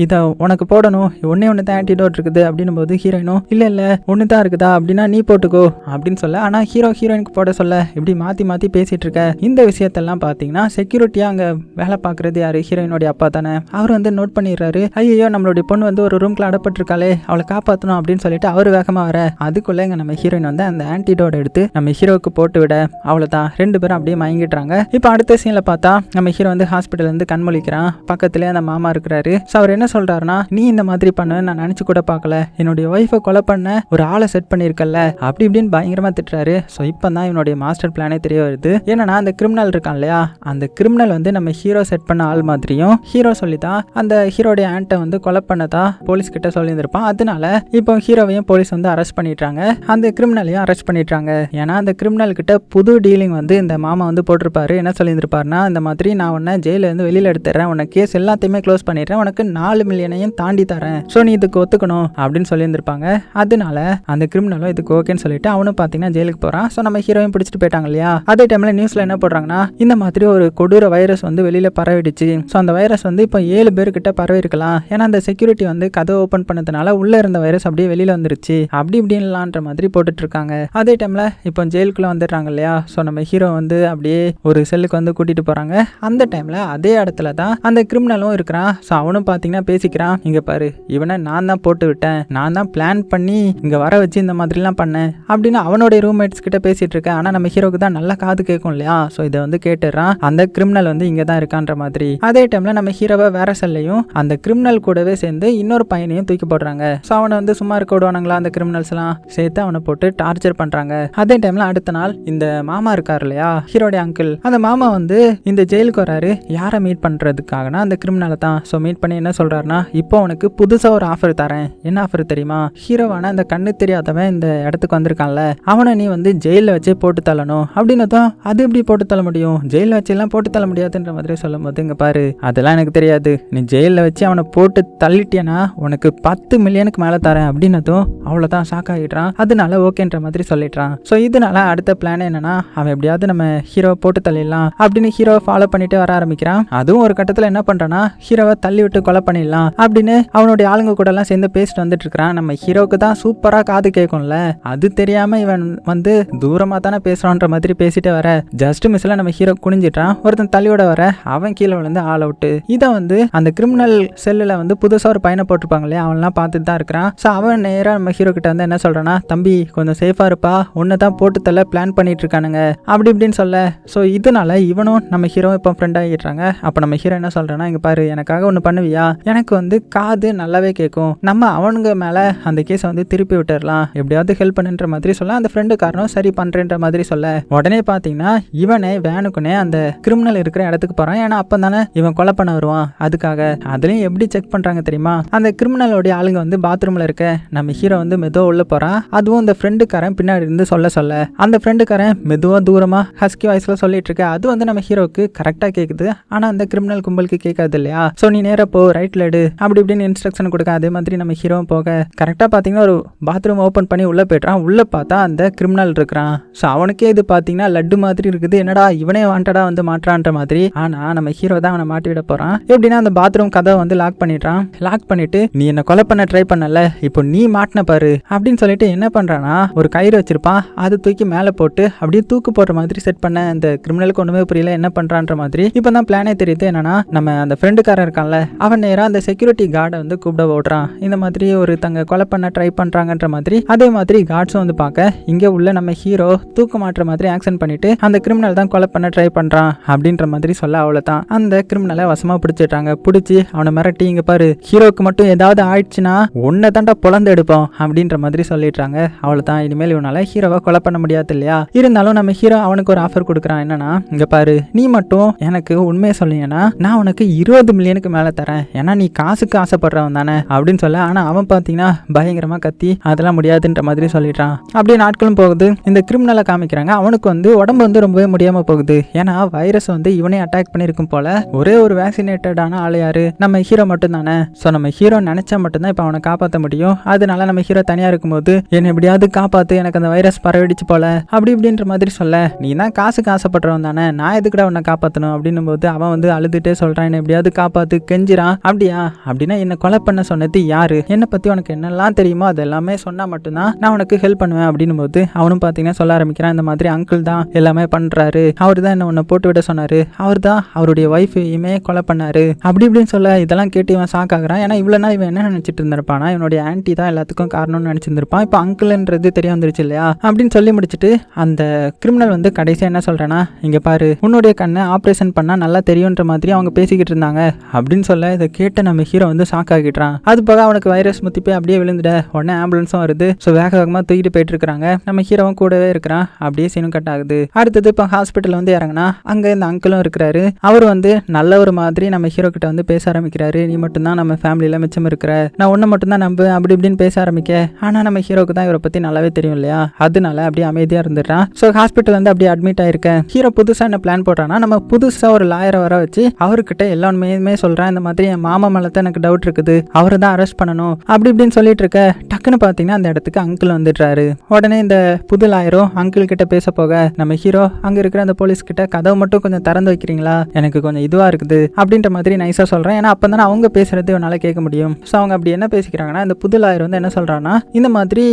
இதை உனக்கு போடணும், ஒன்று தான் ஆன்டிடோட் இருக்குது அப்படின்னும் போது ஹீரோயினும் இல்லை ஒன்று தான் இருக்குதா அப்படின்னா நீ போட்டுக்கோ அப்படின்னு சொல்ல. ஆனால் ஹீரோயினுக்கு போட சொல்ல இப்படி மாற்றி பேசிட்டு இருக்க. இந்த விஷயத்தெல்லாம் பார்த்தீங்கன்னா செக்யூரிட்டியாக அங்கே வேலை பார்க்குறது யாரு, ஹீரோயினுடைய அப்பா தானே. அவர் வந்து நோட் பண்ணிடுறாரு, ஐயோ நம்மளுடைய பொண்ணு வந்து ஒரு ரூம்ல அடப்பட்டிருக்காளே, அவளை காப்பாற்றணும் அப்படின்னு சொல்லிட்டு அவர் வேகமாக வர அதுக்குள்ள இங்கே நம்ம ஹீரோயின் வந்து அந்த ஆன்டிடோட் எடுத்து நம்ம ஹீரோவுக்கு போட்டு விட அவ்வளோதான் 2 பேரும் அப்படியே மயங்கிடுறாங்க. இப்போ அடுத்த சீன்ல பார்த்தா நம்ம ஹீரோ வந்து ஹாஸ்பிட்டல் இருந்து கண்மொழிக்கிறான். பக்கத்துலேயே அந்த மாமா இருக்கிறாரு. ஸோ அவர் என்ன சொல்றாருன்னா நீ இந்த மாதிரி பண்ண நான் நினைச்சு கூட பார்க்கல, என்னுடைய ஒய்ஃபை கொலை பண்ண ஒரு ஆளை செட் பண்ணியிருக்கல அப்படி இப்படின்னு பயங்கரமா திட்டுறாரு. ஸோ இப்போ தான் இவனுடைய மாஸ்டர் பிளானே தெரிய வருது. ஏன்னா அந்த கிரிமினல் இருக்கான் இல்லையா, அந்த கிரிமினல் வந்து நம்ம ஹீரோ செட் பண்ண ஆள் மாதிரியும் ஹீரோ சொல்லிதான் அந்த ஹீரோடைய ஆன்ட்டை வந்து கொலை பண்ணதா போலீஸ் கிட்ட சொல்லியிருந்திருப்பான். அதனால இப்போ ஹீரோவையும் போலீஸ் வந்து அரெஸ்ட் பண்ணிட்டாங்க, அந்த கிரிமினலையும் அரெஸ்ட் பண்ணிட்டாங்க. ஏன்னா அந்த கிரிமினல் கிட்ட புது டீலிங் வந்து இந்த மாமா வந்து போட்டிருப்பாரு. என்ன சொல்லியிருப்பாருன்னா இந்த மாதிரி நான் உன்னை ஜெயில இருந்து வெளியில எடுத்துறேன், உன்னை கேஸ் எல்லாத்தையுமே க்ளோஸ் பண்ணிடுறேன், உனக்கு 4 மில்லியனையும் தாண்டி தரேன், ஸோ நீ இதுக்கு ஒத்துக்கணும் அப்படின்னு சொல்லியிருந்திருப்பாங்க. அதனால அந்த கிரிமினலும் இதுக்கு ஓகேன்னு சொல்லிட்டு அவனும் பார்த்தீங்கன்னா ஜெயிலுக்கு போறான். ஸோ நம்ம ஹீரோயின் பிடிச்சிட்டு போயிட்டாங்க இல்லையா. அதே டைம்ல நியூஸ்ல என்ன போடுறாங்கன்னா இந்த மாதிரி ஒரு கொடூர வைரஸ் வந்து வெளியில பரவிடுச்சு. ஸோ அந்த வைரஸ் வந்து இப்போ 7 பேர்கிட்ட பரவி இருக்கலாம். ஏன்னா அந்த செக்யூரிட்டி வந்து கதை ஓப்பன் பண்ணதுனால உள்ள இருந்த வைரஸ் அப்படியே வெளியில வந்துருச்சு அப்படி இப்படின்லான்ற மாதிரி போட்டுட்டு இருக்காங்க. அதே டைம்ல இப்போ ஜெயிலுக்குள்ள வந்துடுறாங்க இல்லையா. ஸோ நம்ம ஹீரோ வந்து அப்படியே ஒரு செல்லுக்கு வந்து கூட்டிட்டு போறாங்க. அந்த டைம்ல அதே இடத்துல தான் அந்த கிரிமினலும் இருக்கிறான். ஸோ அவனும் பார்த்தீங்கன்னா பேசிக்கிறான், இங்க பாரு இவனை நான் தான் போட்டு விட்டேன், நான் தான் பிளான் பண்ணி இங்க வர வச்சு இந்த மாதிரிலாம் பண்ணேன் அப்படின்னு அவனுடைய ரூம்மேட்ஸ் கிட்ட பேசிட்டு இருக்கேன். ஆனா நம்ம ஹீரோக்கு தான் நல்லா காது கேட்கும் இல்லையா. ஸோ இதை வந்து கேட்டுறான், அந்த கிரிமினல் வந்து இங்க தான் இருக்கான்ற மாதிரி. அதே டைம்ல நம்ம ஹீரோவை வேற செல்லையும் அந்த கிரிமினல் கூடவே சேர்ந்து இன்னொரு பையனையும் தூக்கி போடுறாங்க. ஸோ அவனை வந்து சும்மா இருக்க விடுவானுங்களா அந்த கிரிமினல்ஸ் எல்லாம் சேர்த்து அவனை போட்டு டார்ச்சர் பண்றாங்க. அதே டைம்ல அடுத்த நாள் இந்த மாமா இருக்காரு இல்லையா, ஹீரோடைய அங்கிள், அந்த மாமா வந்து இந்த ஜெயிலுக்கு வராரு. யாரை மீட் பண்றதுக்காகனா அந்த கிரிமினலை தான். ஸோ மீட் பண்ணி என்ன சொல்றாருன்னா இப்போ உனக்கு புதுசா ஒரு ஆஃபர் தரேன், என்ன ஆஃபர் தெரியுமா, ஹீரோவான அந்த கண்ணு தெரியாதவன் இந்த இடத்துக்கு வந்திருக்கான்ல அவனை நீ வந்து ஜெயில வச்சே போட்டு தள்ளணும் அப்படின்னு அதுக்கும் அது எப்படி போட்டு தள்ள முடியும், ஜெயிலில் வச்செல்லாம் போட்டு தள்ள முடியாதுன்ற மாதிரி சொல்லும் போது, இங்கே பாரு அதெல்லாம் எனக்கு தெரியாது, நீ ஜெயிலில் வச்சு அவனை போட்டு தள்ளிட்டியனா உனக்கு 10 மில்லியனுக்கு மேலே தரேன் அப்படின்னதும் அவ்வளோதான் ஷாக் ஆகிடுறான். அதனால ஓகேன்ற மாதிரி சொல்லிடுறான். ஸோ இதனால அடுத்த பிளான் என்னன்னா, அவன் எப்படியாவது நம்ம ஹீரோவை போட்டு தள்ளிடலாம் அப்படின்னு ஹீரோவை ஃபாலோ பண்ணிட்டு வர ஆரம்பிக்கிறான். அதுவும் ஒரு கட்டத்தில் என்ன பண்றான்னா, ஹீரோவை தள்ளி விட்டு கொலை பண்ணிடலாம் அப்படின்னு அவனுடைய ஆளுங்க கூட எல்லாம் சேர்ந்து பேசிட்டு வந்துட்டு இருக்கிறான். நம்ம ஹீரோவுக்கு தான் சூப்பரா காது கேட்கும்ல, அது தெரியாம இவன் வந்து தூரமா தானே பேசுறான்ற மாதிரி பேசிட்டு வர ஜஸ்ட் மிஸ்ல நம்ம ஹீரோ குனிஞ்சிட்டான். ஒருத்தன் தள்ளியோட வர அவன் கீழே விழுந்து ஆல் அவுட். இதை வந்து அந்த கிரிமினல் செல்லுல வந்து புதுசா ஒரு பையனை போட்டிருப்பாங்க இல்லையா, அவன்லாம் பார்த்துட்டு தான் இருக்கிறான். ஸோ அவன் நேராக நம்ம ஹீரோ கிட்ட வந்து என்ன சொல்றான்னா, தம்பி கொஞ்சம் சேஃபா இருப்பா, உன்னை தான் போட்டு தள்ள பிளான் பண்ணிட்டு இருக்கானுங்க அப்படி இப்படின்னு சொல்ல. ஸோ இதனால இவனும் நம்ம ஹீரோ இப்போ ஃப்ரெண்ட் ஆகிடுறாங்க. அப்போ நம்ம ஹீரோ என்ன சொல்றான்னா, இங்க பாரு எனக்காக ஒன்று பண்ணுவியா, எனக்கு வந்து காது நல்லாவே கேட்கும், நம்ம அவனுங்க மேல அந்த கேஸை வந்து திருப்பி விட்டுறலாம், எப்படியாவது ஹெல்ப் பண்ணுன்ற மாதிரி சொல்ல. அந்த ஃப்ரெண்டு காரணம் சரி பண்றேன்ற மாதிரி சொல்ல, உடனே பாத்தீங்கன்னா இவனே வேனுக்குனே அந்த கிரிமினல் இருக்கிற இடத்துக்கு போறான். ஏன்னா அப்ப தானே இவன் கொலை பண்ண வருவான். அதுக்காக அதுலயும் எப்படி செக் பண்றாங்க தெரியுமா, அந்த கிரிமினலோடைய ஆளுங்க வந்து பாத்ரூம்ல இருக்க நம்ம ஹீரோ வந்து மெதுவா உள்ள போறான். அதுவும் அந்த ஃப்ரெண்டுக்காரன் பின்னாடி இருந்து சொல்ல அந்த ஃப்ரெண்டுக்காரன் மெதுவா தூரமா ஹஸ்கி வாய்ஸ்ல சொல்லிட்டு இருக்க. அது வந்து நம்ம ஹீரோக்கு கரெக்டா கேக்குது, ஆனா அந்த கிரிமினல் கும்பலுக்கு கேட்காது இல்லையா. சோ நீ நேரா போ, ரைட்ல எடு அப்படி இப்படின்னு இன்ஸ்ட்ரக்ஷன் கொடுக்க. அதே மாதிரி நம்ம ஹீரோ போக கரெக்டா பாத்தீங்கன்னா ஒரு பாத்ரூம் ஓபன் பண்ணி உள்ள போயிட்டான். உள்ள பார்த்தா அந்த கிரிமினல் இருக்கிறான். சோ அவனுக்கே இது பாத்தீங்கன்னா லட்டு மாதிரி இருக்குது, என்னடா இவனே வாண்டடா வந்து மாற்றான்ற மாதிரி. ஆனா நம்ம ஹீரோ தான் அவனை மாட்டி விட போறான். எப்படின்னா அந்த பாத்ரூம் கதவை வந்து லாக் பண்ணிட்டான். லாக் பண்ணிட்டு நீ என்ன கொலை பண்ண ட்ரை பண்ணல, இப்போ நீ மாட்டின பாரு அப்படின்னு சொல்லிட்டு என்ன பண்றானா, ஒரு கயிறு வச்சிருப்பான், அது தூக்கி மேல போட்டு அப்படியே தூக்கு போடுற மாதிரி செட் பண்ண. அந்த கிரிமினலுக்கு ஒண்ணுமே புரியல என்ன பண்றான்ற மாதிரி. இப்பதான் பிளானே தெரியுது. என்னன்னா நம்ம அந்த ஃப்ரெண்டுக்காரன் இருக்கான்ல, அவன் நேரா அந்த செக்யூரிட்டி கார்டை வந்து கூப்பிட ஓடுறான். இந்த மாதிரி ஒரு தங்க கொலை பண்ண ட்ரை பண்றாங்கன்ற மாதிரி. அதே மாதிரி கார்ட்ஸும் வந்து பார்க்க இங்க உள்ள நம்ம ஹீரோ தூக்கு மாற்ற மாதிரி ஆக்ஷன் பண்ணிட்டு அந்த கிரிமினல் தான் கொலை பண்ண ட்ரை பண்றான் அப்படின்ற மாதிரி சொல்ல, அவ்வளவுதான் அந்த கிரிமினலை வசமா பிடிச்சிட்டாங்க. பிடிச்சி அவனை மிரட்டி, இங்க பாரு ஹீரோக்கு மட்டும் ஏதாவது ஆயிடுச்சுன்னா உன்னை தாண்டா பொழந்து எடுப்போம் அப்படின்ற மாதிரி சொல்லிடுறாங்க. அவ்வளவுதான், இனிமேல் இவனால ஹீரோவை கொலை பண்ண முடியாது இல்லையா. இருந்தாலும் நம்ம ஹீரோ அவனுக்கு ஒரு ஆஃபர் கொடுக்குறான். என்னன்னா, இங்க பாரு நீ மட்டும் எனக்கு உண்மையை சொன்னீங்கன்னா நான் உனக்கு 20 மில்லியனுக்கு மேல தரேன், ஏன்னா நீ காசுக்கு ஆசைப்படுறவன் தானே அப்படின்னு சொல்ல. ஆனா அவன் பாத்தீங்கன்னா பயங்கரமா கத்தி அதெல்லாம் முடியாதுன்ற மாதிரி சொல்லிடுறான். அப்படியே நாட்களும் போகுது. இந்த கிரிமினலை காமிக்கிறாங்க. அவனுக்கு வந்து உடம்பு வந்து ரொம்பவே முடியாம போகுது. ஏன்னா வைரஸ் வந்து இவனே அட்டாக் பண்ணிருக்கும் போல. ஒரே ஒரு வேக்சினேட்டடான ஆள் யாரு, நம்ம ஹீரோ மட்டும் தானே. சோ நம்ம ஹீரோ நினைச்சா மட்டும்தான் இப்ப அவனை காப்பாற்ற முடியும். அதனால நம்ம ஹீரோ தனியா இருக்கும்போது என்ன எப்படியாவது காப்பாத்து, எனக்கு அந்த வைரஸ் பரவிடுச்சு போல அப்படி இப்படின்ற மாதிரி சொல்ல, நீ தான் காசுக்கு ஆசைப்படுறவன் தானே, நான் எதுக்குடா உன்னை காப்பாற்றணும் அப்படின்னும் போது அவன் வந்து அழுதுட்டே சொல்றான், என்ன எப்படியாவது காப்பாத்து கெஞ்சிரான். அப்படியா, அப்படின்னா என்ன கொலை பண்ண சொன்னது யாரு, என்னை பத்தி உனக்கு என்னெல்லாம் தெரியுமோ அது எல்லாமே சொன்னா மட்டும்தான் நான் உனக்கு ஹெல்ப் பண்ணுவேன் அப்படின்னும் போது அவனும் பாத்தீங்கன்னா சொல்ல ஆரம்பிக்கிறான், இந்த மாதிரி அங்கிள் தான் எல்லாமே பண்றாரு, அவர் தான் என்ன உன்னை போட்டு விட சொன்னாரு, அவர் தான் அவருடைய ஒய்ஃபையுமே கொலை பண்ணாரு அப்படி இப்படின்னு சொல்ல. இதெல்லாம் கேட்டு இவன் ஷாக் ஆகுறான். ஏன்னா இவ்வளவு நாள் இவன் என்ன நினைச்சிட்டு இருந்திருப்பானா, இவனுடைய ஆன்டி தான் எல்லாத்துக்கும் காரணம்னு நினைச்சிருந்திருப்பான். இப்போ அங்கிள்ன்றது தெரிய வந்துருச்சு இல்லையா அப்படின்னு சொல்லி முடிச்சுட்டு அந்த கிரிமினல் வந்து கடைசியா என்ன சொல்றானா, இங்க பாரு உன்னுடைய கண்ணை ஆபரேஷன் பண்ணா நல்லா தெரியுன்ற மாதிரி அவங்க பேசிக்கிட்டு இருந்தாங்க அப்படின்னு சொல்ல. இதை கேட்ட நம்ம ஹீரோ வந்து ஷாக் ஆகிட்டான். அது போக அவனுக்கு வைரஸ் முத்தி போய் அப்படியே விழுந்துட. உடனே ஆம்புலன்ஸும் வருது. ஸோ வேக வேகமா தூக்கிட்டு போயிட்டு இருக்காங்க. நம்ம ஹீரோவும் கூடவே இருக்கிறான். அப்படியே சீனும் கட் ஆகுது. அடுத்தது இப்போ ஹாஸ்பிட்டல் வந்து இறங்கினா அங்க இந்த அங்கிளும் இருக்கிறாரு. அவர் வந்து நல்ல ஒரு மாதிரி நம்ம ஹீரோ கிட்ட வந்து பேச ஆரம்பிக்கிறாரு. நீ மட்டும்தான் நம்ம ஃபேமிலியில மிச்சம் இருக்கிற, நான் ஒன்னு மட்டும் தான் நம்பு அப்படி இப்படின்னு பேச ஆரம்பிக்க. ஆனா நம்ம ஹீரோக்கு தான் இவரை பத்தி நல்லாவே தெரியும் இல்லையா, அதனால அப்படியே அமைதியா இருந்துடுறான். ஸோ ஹாஸ்பிட்டல் வந்து அப்படியே அட்மிட் ஆயிருக்கேன். ஹீரோ புதுசா என்ன பிளான் போடுறான்னா, நம்ம புதுசா ஒரு லாயரை வர வச்சு அவர்கிட்ட எல்லா உண்மையுமே சொல்றான். இந்த மாதிரி என் மாமா மேல தான் எனக்கு டவுட் இருக்குது, அவரை தான் அரெஸ்ட் பண்ணணும் அப்படி இப்படின்னு சொல்லிட்டு இருக்க. டக்குன்னு பாத்தீங்கன்னா அந்த இடத்துக்கு அங்கிள் வந்துடுறாரு. உடனே இந்த புது லாயரும் அங்கிள் கிட்ட பேச போக நம்ம ஹீரோ அங்க இருக்கிற அந்த போலீஸ் கிட்ட கதவை மட்டும் கொஞ்சம் திறந்து வைக்கிறீங்களா, எனக்கு கொஞ்சம் இதுவா இருக்குது அப்படின்ற மாதிரி நைஸா சொல்றேன். ஏன்னா அப்பதானே அவங்க பேசுறது என்னால கேட்க முடியும். ஸோ அவங்க அப்படி என்ன பேசிக்கிறாங்கன்னா, இந்த புது லாயர் வந்து என்ன சொல்றான்னா, இந்த மாதிரி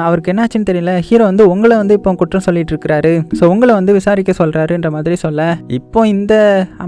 அவருக்கு என்னாச்சுன்னு தெரியல, ஹீரோ வந்து உங்களை வந்து இப்போ குற்றம் சொல்லிட்டு இருக்கிறாரு, ஸோ உங்களை வந்து விசாரிக்க சொல்றாருன்ற மாதிரி சொல்ல. இப்போ இந்த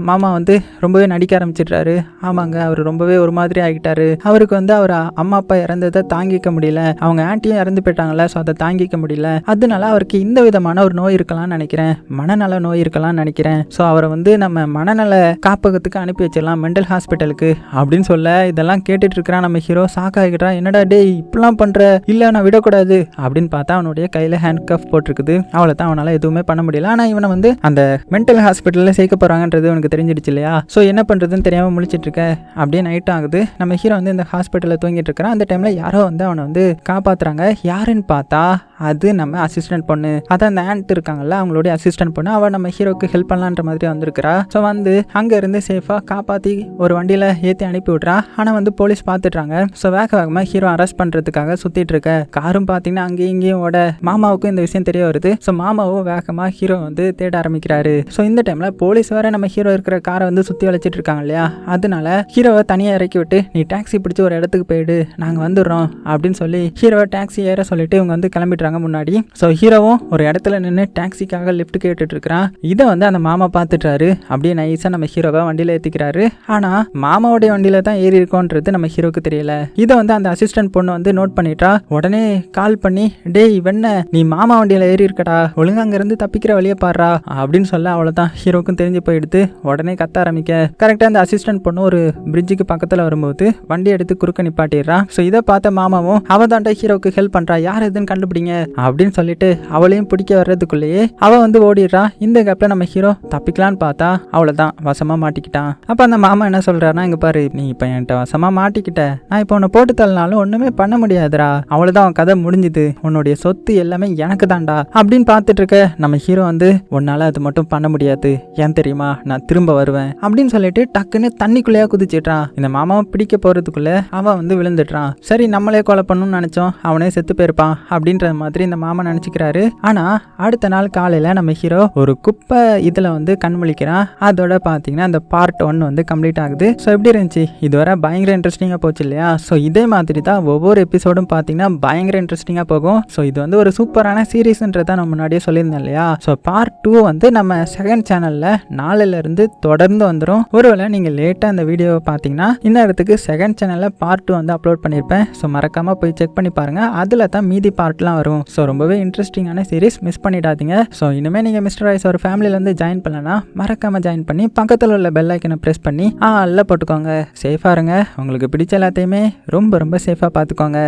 மாமா வந்து ரொம்பவே நடிக்க ஆரம்பிச்சிடுறாரு. ஆமாங்க, அவர் ரொம்பவே ஒரு மாதிரி ஆகிட்டாரு. அவருக்கு வந்து அவர் அம்மா அப்பா இறந்ததை தாங்கிக்க முடியல, அவங்க ஆன்ட்டியும் இறந்து போயிட்டாங்கல்ல, ஸோ அதை தாங்கிக்க முடியல. அதனால அவருக்கு இந்த விதமான ஒரு நோய் இருக்கலாம்னு நினைக்கிறேன், மனநல நோய் இருக்கலாம்னு நினைக்கிறேன். ஸோ அவரை வந்து நம்ம மனநல காப்பகத்துக்கு அனுப்பி வச்சிடலாம், மென்டல் ஹாஸ்பிட்டலுக்கு அப்படின்னு சொல்ல. இதெல்லாம் கேட்டுட்டு இருக்கிறான் நம்ம ஹீரோ. ஷாக் ஆகிட்டான். என்னடா டே இப்பெல்லாம் பண்ற, இல்ல நான் விடக்கூடாது அப்படின்னு பார்த்தா அவனுடைய கையில ஹேண்ட் கஃப் போட்டிருக்குது. அவ்வளவுதான், அவனால எதுவுமே பண்ண முடியல. ஆனா இவனை வந்து அந்த மென்டல் ஹாஸ்பிட்டல்ல சேர்க்க போறாங்கன்றது உனக்கு தெரிஞ்சிடுச்சு இல்லையா. ஸோ என்ன பண்றதுன்னு தெரியாம முழிச்சிட்டு இருக்க. அப்படியே நைட் ஆகுது. நம்ம ஹீரோ வந்து இந்த ஹாஸ்பிட்டல்ல தூங்கிட்டு இருக்கிறான். அந்த டைம்ல யாரோ வந்து அவனை வந்து காப்பாத்துறாங்க. யாருன்னு பார்த்தா அது நம்ம அசிஸ்டன்ட் பொண்ணு. அதான் அந்த ஆண்ட் இருக்காங்கல்ல, அவங்களுடைய அசிஸ்டன்ட் பொண்ணு அவள் நம்ம ஹீரோக்கு ஹெல்ப் பண்ணலான்ற மாதிரி வந்திருக்கிறா. ஸோ வந்து அங்கேருந்து சேஃபாக காப்பாற்றி ஒரு வண்டியில் ஏற்றி அனுப்பி விட்றா. ஆனால் வந்து போலீஸ் பார்த்துட்றாங்க. ஸோ வேகமாக ஹீரோ அரெஸ்ட் பண்ணுறதுக்காக சுற்றிட்டு இருக்க காரும் பார்த்தீங்கன்னா அங்கேயும் இங்கேயும் ஓட மாமாவுக்கும் இந்த விஷயம் தெரிய வருது. ஸோ மாமாவும் வேகமாக ஹீரோ வந்து தேட ஆரம்பிக்கிறாரு. ஸோ இந்த டைமில் போலீஸ் வேற நம்ம ஹீரோ இருக்கிற காரை வந்து சுற்றி வளைச்சிட்டு இருக்காங்க இல்லையா, அதனால ஹீரோவை தனியாக இறக்கி விட்டு நீ டாக்ஸி பிடிச்சி ஒரு இடத்துக்கு போயிடு, நாங்கள் வந்துடுறோம் அப்படின்னு சொல்லி ஹீரோவை டாக்ஸி ஏற சொல்லிட்டு இவங்க வந்து கிளம்பிடுறாங்க முன்னாடி. ஸோ ஹீரோவும் ஒரு இடத்துல நின்று டாக்ஸிக்காக லிஃப்ட் கேட்டுட்டு இருக்கிறான். இதை வந்து அந்த மாமா பார்த்துட்டாரு. அப்படியே நைஸாக நம்ம ஹீரோவை வண்டியில் ஏற்றிக்கிறாரு. ஆனால் மாமாவுடைய வண்டியில தான் ஏறி இருக்கோன்றது நம்ம ஹீரோக்கு தெரியல. இதை வந்து அந்த அசிஸ்டன்ட் பொண்ணு வந்து நோட் பண்ணிட்டா. உடனே கால் பண்ணி டேய் வெண்ண நீ மாமா வண்டியில் ஏறி இருக்கடா, ஒழுங்கா அங்கேருந்து தப்பிக்கிற வழியை பாடுறா அப்படின்னு சொல்ல அவ்வளோதான் ஹீரோக்கும் தெரிஞ்சு போயிடுது. உடனே கத்த ஆரம்பிக்க கரெக்டாக அந்த அசிஸ்டன்ட் பொண்ணு ஒரு பிரிட்ஜுக்கு பக்கத்தில் வரும்போது வண்டி எடுத்து குறுக்க நிப்பாட்டிடுறா. ஸோ இதை பார்த்த மாமாவும் அவ தாண்டா ஹீரோக்கு ஹெல்ப் பண்ணுறா, யார் எதுன்னு கண்டுபிடிங்க அப்படின்னு சொல்லிட்டு அவளையும் பிடிக்க வர்றதுக்குள்ளேயே அவள் வந்து ஓடிடுறா. இந்த கேப்பில் நம்ம ஹீரோ தப்பிக்கலான்னு பார்த்தா அவ்வளோதான் வசமாக மாட்டிக்கிட்டான். அப்போ அந்த மாமா என்ன சொல்கிறாருன்னா, இங்கே பாரு நீ இப்போ என்கிட்ட வசமாக மாட்டிக்கிட்ட, நான் இப்போ உன்னை போட்டு தள்ளனாலும் ஒன்றுமே பண்ண முடியாதுடா, அவ்வளோதான் உன் கதை முடிஞ்சுது, உன்னுடைய சொத்து எல்லாமே எனக்கு தான்டா அப்படின்னு பார்த்துட்டு இருக்க நம்ம ஹீரோ வந்து உன்னால் அது மட்டும் பண்ண முடியாது, ஏன் தெரியுமா, நான் திரும்ப வருவேன் அப்படின்னு சொல்லிட்டு டக்குன்னு தண்ணிக்குள்ளேயே குதிச்சிட்றான். இந்த மாமாவை பிடிக்க போகிறதுக்குள்ள அவன் வந்து விழுந்துடுறான். சரி நம்மளே கொலை பண்ணணும்னு நினச்சோம், அவனே செத்து போயிருப்பான் அப்படின்ற மாதிரி இந்த மாமா நினச்சிக்கிறாரு. ஆனால் அடுத்த நாள் காலையில் நம்ம ஹீரோ ஒரு குப்பை இதில் வந்து கண்முழிக்கிறான். அதோட பார்த்தீங்கன்னா அந்த பார்ட் 1 வந்து கம்ப்ளீட் ஆகுது. ஸோ எப்படி இருந்துச்சு, இதுவரை பயங்கர இன்ட்ரெஸ்டிங்காக போச்சு இல்லையா. ஸோ இதே மாதிரி தான் ஒவ்வொரு எபிசோடும் பார்த்தீங்கன்னா பயங்கர இன்ட்ரெஸ்டிங்காக போகும். ஸோ இது வந்து ஒரு சூப்பரான சீரீஸ்ன்றதை நான் முன்னாடியே சொல்லியிருந்தேன் இல்லையா. ஸோ பார்ட் 2 வந்து நம்ம செகண்ட் சேனலில் நாளிலிருந்து தொடர்ந்து வந்துடும். ஒருவேளை நீங்கள் லேட்டாக இந்த வீடியோவை பார்த்தீங்கன்னா இன்னொருத்துக்கு செகண்ட் சேனலில் பார்ட் 2 வந்து அப்லோட் பண்ணியிருப்பேன். ஸோ மறக்காமல் போய் செக் பண்ணி பாருங்கள், அதில் தான் மீதி பார்ட்லாம் வரும். ஸோ ரொம்பவே இன்ட்ரெஸ்டிங்கான சீரீஸ், மிஸ் பண்ணிடாதீங்க. ஸோ இனிமேல் நீங்கள் மிஸ்டர் ராய்ஸ் ஒரு ஃபேமிலியில் வந்து ஜாயின் பண்ணலன்னா மறக்காமல் ஜாயின் பண்ணி பக்கத்தில் உள்ள பெல் ஐக்கனை ப்ரெஸ் பண்ணி எல்லாம் போட்டுக்கோங்க. சேஃபாக இருங்க, உங்களுக்கு பிடிச்ச எல்லாத்தையுமே ரொம்ப ரொம்ப சேஃபாக பார்த்துக்கோங்க.